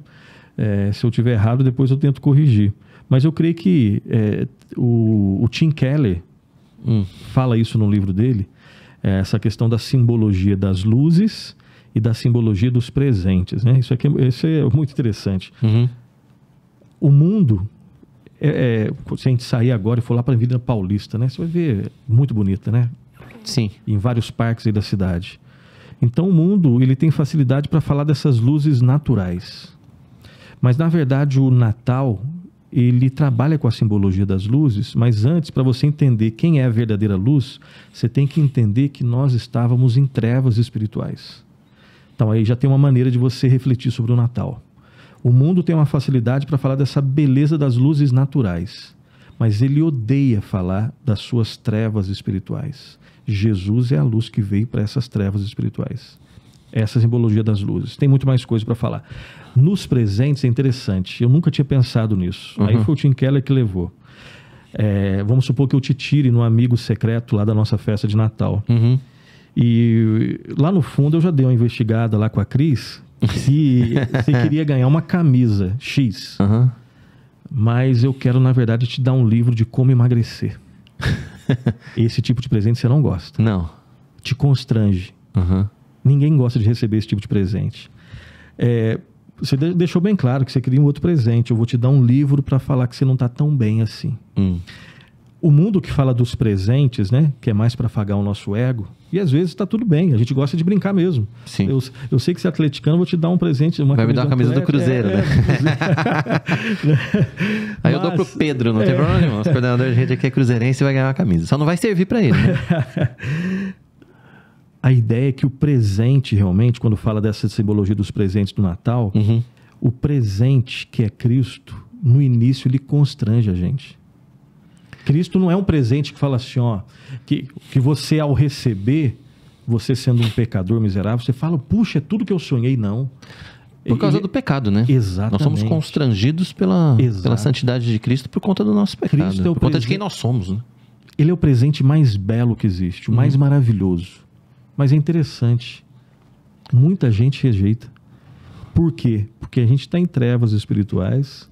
Se eu estiver errado, depois eu tento corrigir. Mas eu creio que o Tim Keller fala isso no livro dele, essa questão da simbologia das luzes e da simbologia dos presentes, né? Isso é muito interessante. O mundo, se a gente sair agora e for lá para a Avenida Paulista, né? Você vai ver muito bonita, né? Sim. Em vários parques aí da cidade. Então o mundo, ele tem facilidade para falar dessas luzes naturais. Mas, na verdade, o Natal, ele trabalha com a simbologia das luzes, mas antes, para você entender quem é a verdadeira luz, você tem que entender que nós estávamos em trevas espirituais. Então, aí já tem uma maneira de você refletir sobre o Natal. O mundo tem uma facilidade para falar dessa beleza das luzes naturais. mas ele odeia falar das suas trevas espirituais. Jesus é a luz que veio para essas trevas espirituais. Essa simbologia das luzes. Tem muito mais coisa para falar. Nos presentes é interessante. Eu nunca tinha pensado nisso. Aí foi o Tim Keller que levou. Vamos supor que eu te tire no amigo secreto lá da nossa festa de Natal. E lá no fundo eu já dei uma investigada lá com a Cris se você queria ganhar uma camisa X. Mas eu quero, na verdade, te dar um livro de como emagrecer. Esse tipo de presente você não gosta. Não. Te constrange. Ninguém gosta de receber esse tipo de presente. Você deixou bem claro que você queria um outro presente. Eu vou te dar um livro para falar que você não está tão bem assim. O mundo que fala dos presentes, né, que é mais para afagar o nosso ego, e às vezes está tudo bem, a gente gosta de brincar mesmo. Sim. Eu sei que você é atleticano, vou te dar um presente. Vai me dar uma camisa do Cruzeiro, né? Aí eu dou pro Pedro, não tem problema nenhum. O coordenador de rede aqui é cruzeirense e vai ganhar uma camisa. Só não vai servir para ele, né? A ideia é que o presente realmente, quando fala dessa simbologia dos presentes do Natal, o presente que é Cristo, no início ele constrange a gente. Cristo não é um presente que fala assim, ó, que você ao receber, você sendo um pecador miserável, você fala, puxa, é tudo que eu sonhei, não. Por causa do pecado, né? Exatamente. Nós somos constrangidos pela santidade de Cristo por conta do nosso pecado. Cristo é por conta de quem nós somos, né? Ele é o presente mais belo que existe, o mais maravilhoso. Mas é interessante, muita gente rejeita. Por quê? Porque a gente está em trevas espirituais.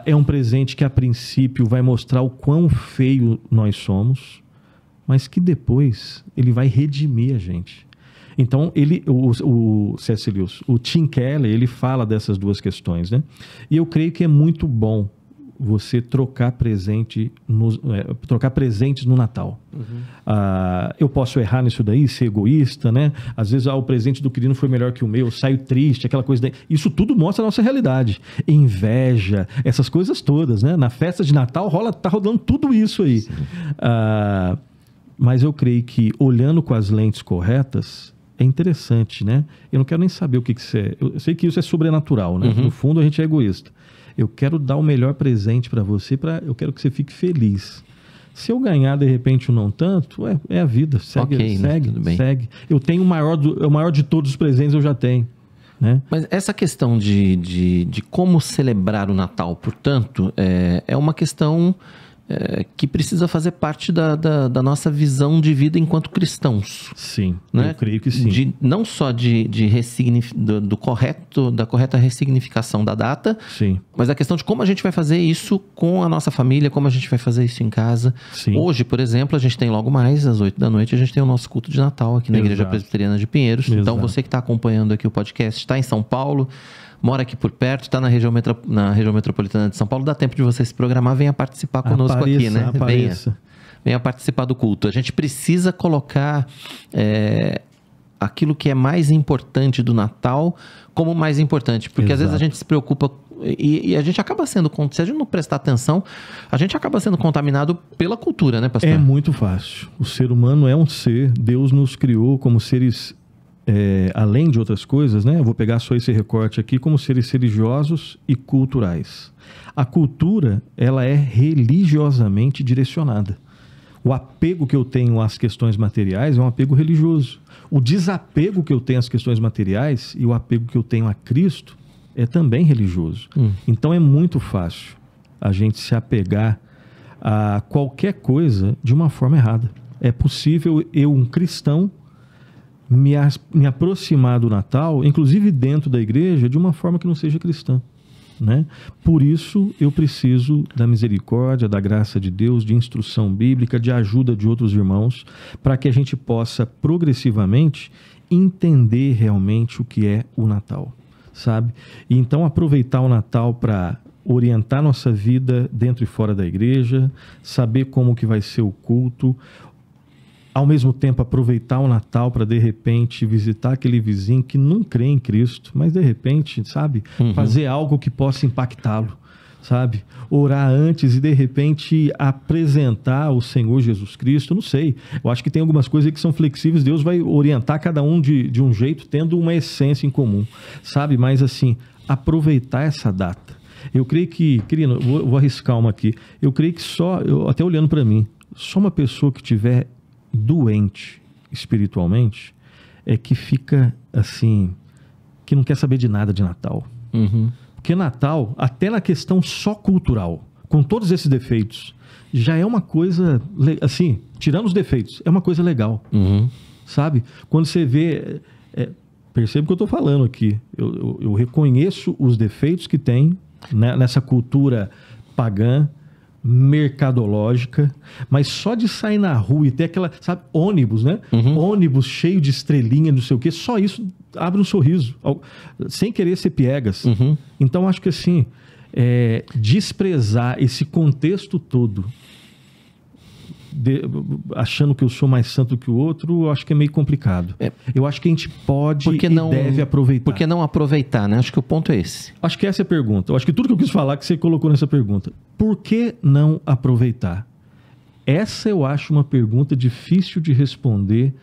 É um presente que a princípio vai mostrar o quão feio nós somos, mas que depois ele vai redimir a gente. Então, o C.S. Lewis, o Tim Keller, ele fala dessas duas questões, né? E eu creio que é muito bom você trocar presentes no Natal. Eu posso errar nisso daí, ser egoísta, né? Às vezes o presente do querido foi melhor que o meu, eu saio triste, aquela coisa daí. Isso tudo mostra a nossa realidade. Inveja, essas coisas todas, né? Na festa de Natal tá rolando tudo isso aí. Mas eu creio que olhando com as lentes corretas, é interessante, né? Eu não quero nem saber o que isso é. Eu sei que isso é sobrenatural, né? No fundo a gente é egoísta. Eu quero dar o melhor presente para você, eu quero que você fique feliz. Se eu ganhar, de repente, um não tanto, é a vida. Segue, segue. Eu tenho o maior de todos os presentes, eu já tenho. Né? Mas essa questão de como celebrar o Natal, portanto, é uma questão que precisa fazer parte da nossa visão de vida enquanto cristãos. Sim, né? Eu creio que sim. Não só da correta ressignificação da data, sim, mas a questão de como a gente vai fazer isso com a nossa família, como a gente vai fazer isso em casa. Sim. Hoje, por exemplo, a gente tem logo mais, às 8 da noite, a gente tem o nosso culto de Natal aqui na Igreja Presbiteriana de Pinheiros. Exato. Então, você que está acompanhando aqui o podcast, está em São Paulo, mora aqui por perto, está na região metropolitana de São Paulo, dá tempo de você se programar, venha participar conosco aqui, né? Venha participar do culto. A gente precisa colocar aquilo que é mais importante do Natal como mais importante, porque às vezes a gente se preocupa e a gente acaba sendo, se a gente não prestar atenção, a gente acaba sendo contaminado pela cultura, né, pastor? É muito fácil. O ser humano é um ser, Deus nos criou como seres além de outras coisas, né? Eu vou pegar só esse recorte aqui, como seres religiosos e culturais. A cultura, ela é religiosamente direcionada. O apego que eu tenho às questões materiais é um apego religioso. O desapego que eu tenho às questões materiais e o apego que eu tenho a Cristo é também religioso. Então é muito fácil a gente se apegar a qualquer coisa de uma forma errada. É possível eu, um cristão, me aproximar do Natal, inclusive dentro da igreja, de uma forma que não seja cristã, né? Por isso eu preciso da misericórdia, da graça de Deus, de instrução bíblica, de ajuda de outros irmãos, para que a gente possa progressivamente entender realmente o que é o Natal, sabe? E então aproveitar o Natal para orientar nossa vida dentro e fora da igreja, saber como que vai ser o culto, ao mesmo tempo aproveitar o Natal para de repente visitar aquele vizinho que não crê em Cristo, mas de repente, sabe, fazer algo que possa impactá-lo, sabe? Orar antes e de repente apresentar o Senhor Jesus Cristo, não sei. Eu acho que tem algumas coisas que são flexíveis, Deus vai orientar cada um de um jeito, tendo uma essência em comum, sabe? Mas assim, aproveitar essa data. Eu creio que, querido, vou arriscar uma aqui. Eu creio que até olhando para mim, só uma pessoa que estiver doente espiritualmente é que fica assim, que não quer saber de nada de Natal. Porque Natal, até na questão só cultural, com todos esses defeitos, já é uma coisa, assim, tirando os defeitos, é uma coisa legal. Sabe? Quando você vê... percebe o que eu estou falando aqui. Eu reconheço os defeitos que tem, né, nessa cultura pagã, mercadológica, mas só de sair na rua e ter aquela, sabe, ônibus, né? Ônibus cheio de estrelinha, não sei o quê, só isso abre um sorriso, sem querer ser piegas. Então, acho que assim, desprezar esse contexto todo, achando que eu sou mais santo que o outro, eu acho que é meio complicado. Eu acho que a gente pode e deve aproveitar. Por que não aproveitar, né? Acho que o ponto é esse. Acho que essa é a pergunta. Eu acho que tudo que eu quis falar que você colocou nessa pergunta. Por que não aproveitar? Essa eu acho uma pergunta difícil de responder,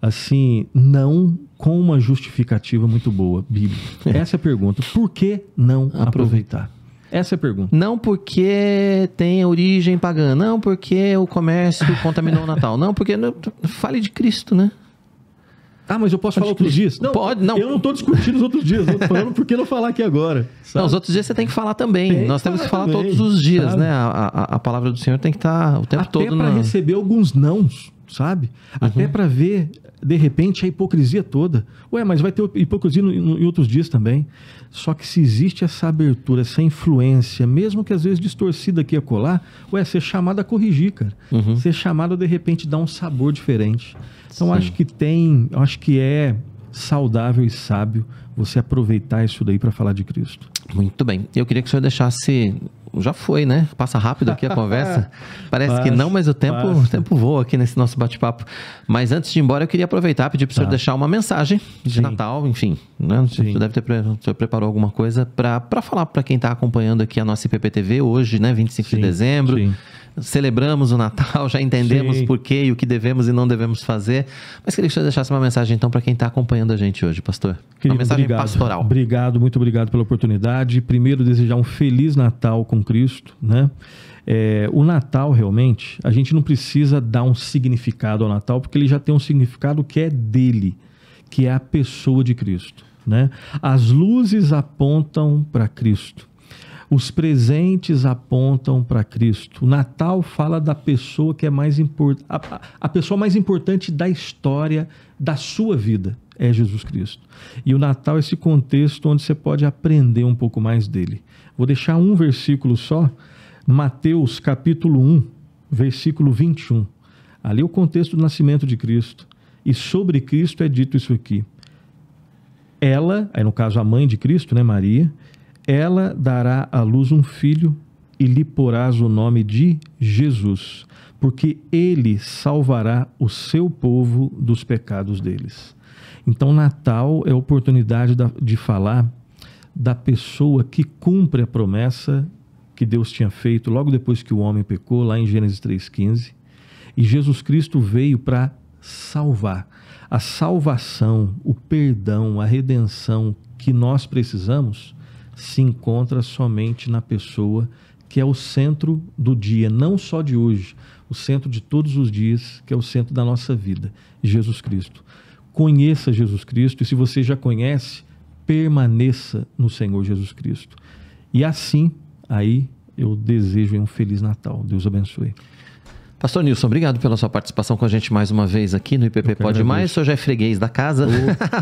assim, não com uma justificativa muito boa, bíblica. Essa é a pergunta. Por que não aproveitar? Essa é a pergunta. Não porque tem origem pagã, não porque o comércio contaminou o Natal, não porque... Fale de Cristo, né? Ah, mas eu posso falar outros dias? Não, pode, não. Eu não estou discutindo os outros dias, eu estou falando por que não falar aqui agora. Sabe? Não, os outros dias você tem que falar também. Nós temos que falar também, todos os dias, sabe? Né? A palavra do Senhor tem que estar o tempo todo... Até para receber alguns nãos, sabe? Até para ver, de repente, a hipocrisia toda. Ué, mas vai ter hipocrisia em outros dias também. Só que se existe essa abertura, essa influência, mesmo que às vezes distorcida aqui e acolá, ser chamado a corrigir, cara. Ser chamado a, de repente, dar um sabor diferente. Então, acho que é saudável e sábio você aproveitar isso daí para falar de Cristo. Muito bem. Eu queria que o senhor deixasse... Já foi, né? Passa rápido aqui a conversa. Parece que não, mas o tempo voa aqui nesse nosso bate-papo. Mas antes de ir embora, eu queria aproveitar e pedir para o senhor deixar uma mensagem de Natal, enfim. Né? O senhor preparou alguma coisa para falar para quem está acompanhando aqui a nossa IPP-TV hoje, né? 25 de dezembro. Celebramos o Natal, já entendemos por quê e o que devemos e não devemos fazer. Mas queria que o senhor deixasse uma mensagem, então, para quem está acompanhando a gente hoje, pastor. Uma mensagem pastoral. Obrigado, muito obrigado pela oportunidade. Primeiro, desejar um Feliz Natal com Cristo, né? O Natal, realmente, a gente não precisa dar um significado ao Natal, porque ele já tem um significado que é dele, que é a pessoa de Cristo, né? As luzes apontam para Cristo. Os presentes apontam para Cristo. O Natal fala da pessoa que é mais importante, a pessoa mais importante da história da sua vida é Jesus Cristo. E o Natal é esse contexto onde você pode aprender um pouco mais dele. Vou deixar um versículo só, Mateus capítulo 1, versículo 21. Ali é o contexto do nascimento de Cristo. E sobre Cristo é dito isso aqui. Ela, aí no caso a mãe de Cristo, né, Maria, ela dará à luz um filho e lhe porás o nome de Jesus, porque ele salvará o seu povo dos pecados deles. Então, Natal é a oportunidade de falar da pessoa que cumpre a promessa que Deus tinha feito logo depois que o homem pecou, lá em Gênesis 3,15. E Jesus Cristo veio para salvar. A salvação, o perdão, a redenção que nós precisamos se encontra somente na pessoa que é o centro do dia, não só de hoje, o centro de todos os dias, que é o centro da nossa vida, Jesus Cristo. Conheça Jesus Cristo e, se você já conhece, permaneça no Senhor Jesus Cristo. E assim, aí eu desejo um Feliz Natal. Deus abençoe. Pastor Nilson, obrigado pela sua participação com a gente mais uma vez aqui no IPP Pode Mais. O senhor já é freguês da casa.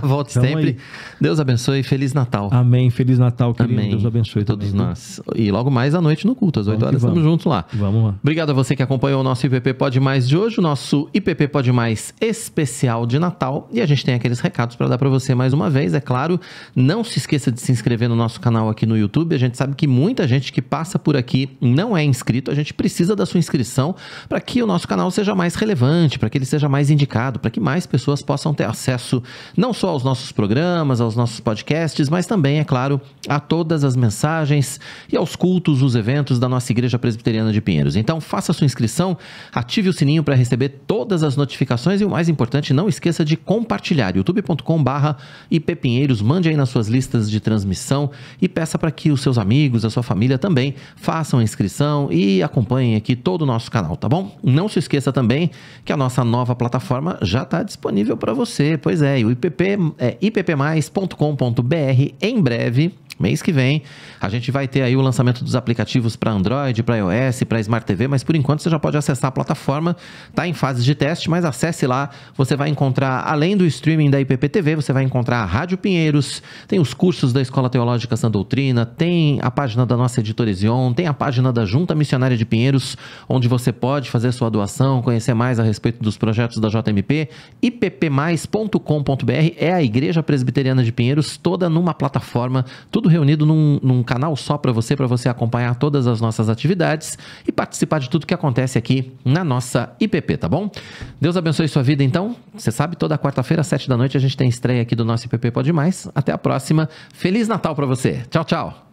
Volte sempre. Aí. Deus abençoe e Feliz Natal. Amém. Feliz Natal, querido. Amém. Deus abençoe todos também, nós. E logo mais à noite no culto, às 8 horas, estamos juntos lá. Vamos lá. Obrigado a você que acompanhou o nosso IPP Pode Mais de hoje, o nosso IPP Pode Mais especial de Natal. E a gente tem aqueles recados para dar para você mais uma vez. É claro, não se esqueça de se inscrever no nosso canal aqui no YouTube. A gente sabe que muita gente que passa por aqui não é inscrito. A gente precisa da sua inscrição para que que o nosso canal seja mais relevante, para que ele seja mais indicado, para que mais pessoas possam ter acesso não só aos nossos programas, aos nossos podcasts, mas também, é claro, a todas as mensagens e aos cultos, os eventos da nossa Igreja Presbiteriana de Pinheiros. Então, faça sua inscrição, ative o sininho para receber todas as notificações e, o mais importante, não esqueça de compartilhar. youtube.com/ippinheiros, mande aí nas suas listas de transmissão e peça para que os seus amigos, a sua família também façam a inscrição e acompanhem aqui todo o nosso canal, tá bom? Não se esqueça também que a nossa nova plataforma já está disponível para você. Pois é, o IPP é ippmais.com.br. Em breve, mês que vem, a gente vai ter aí o lançamento dos aplicativos para Android, para iOS, para Smart TV, mas por enquanto você já pode acessar a plataforma, tá em fase de teste, mas acesse lá, você vai encontrar, além do streaming da IPP TV, você vai encontrar a Rádio Pinheiros, tem os cursos da Escola Teológica Sã Doutrina, tem a página da nossa editora Zion, tem a página da Junta Missionária de Pinheiros, onde você pode fazer sua doação, conhecer mais a respeito dos projetos da JMP. ippmais.com.br é a Igreja Presbiteriana de Pinheiros, toda numa plataforma, tudo reunido num canal só para você acompanhar todas as nossas atividades e participar de tudo que acontece aqui na nossa IPP, tá bom? Deus abençoe sua vida, então. Você sabe, toda quarta-feira, às 7 da noite, a gente tem estreia aqui do nosso IPP Pode Mais. Até a próxima. Feliz Natal para você. Tchau, tchau.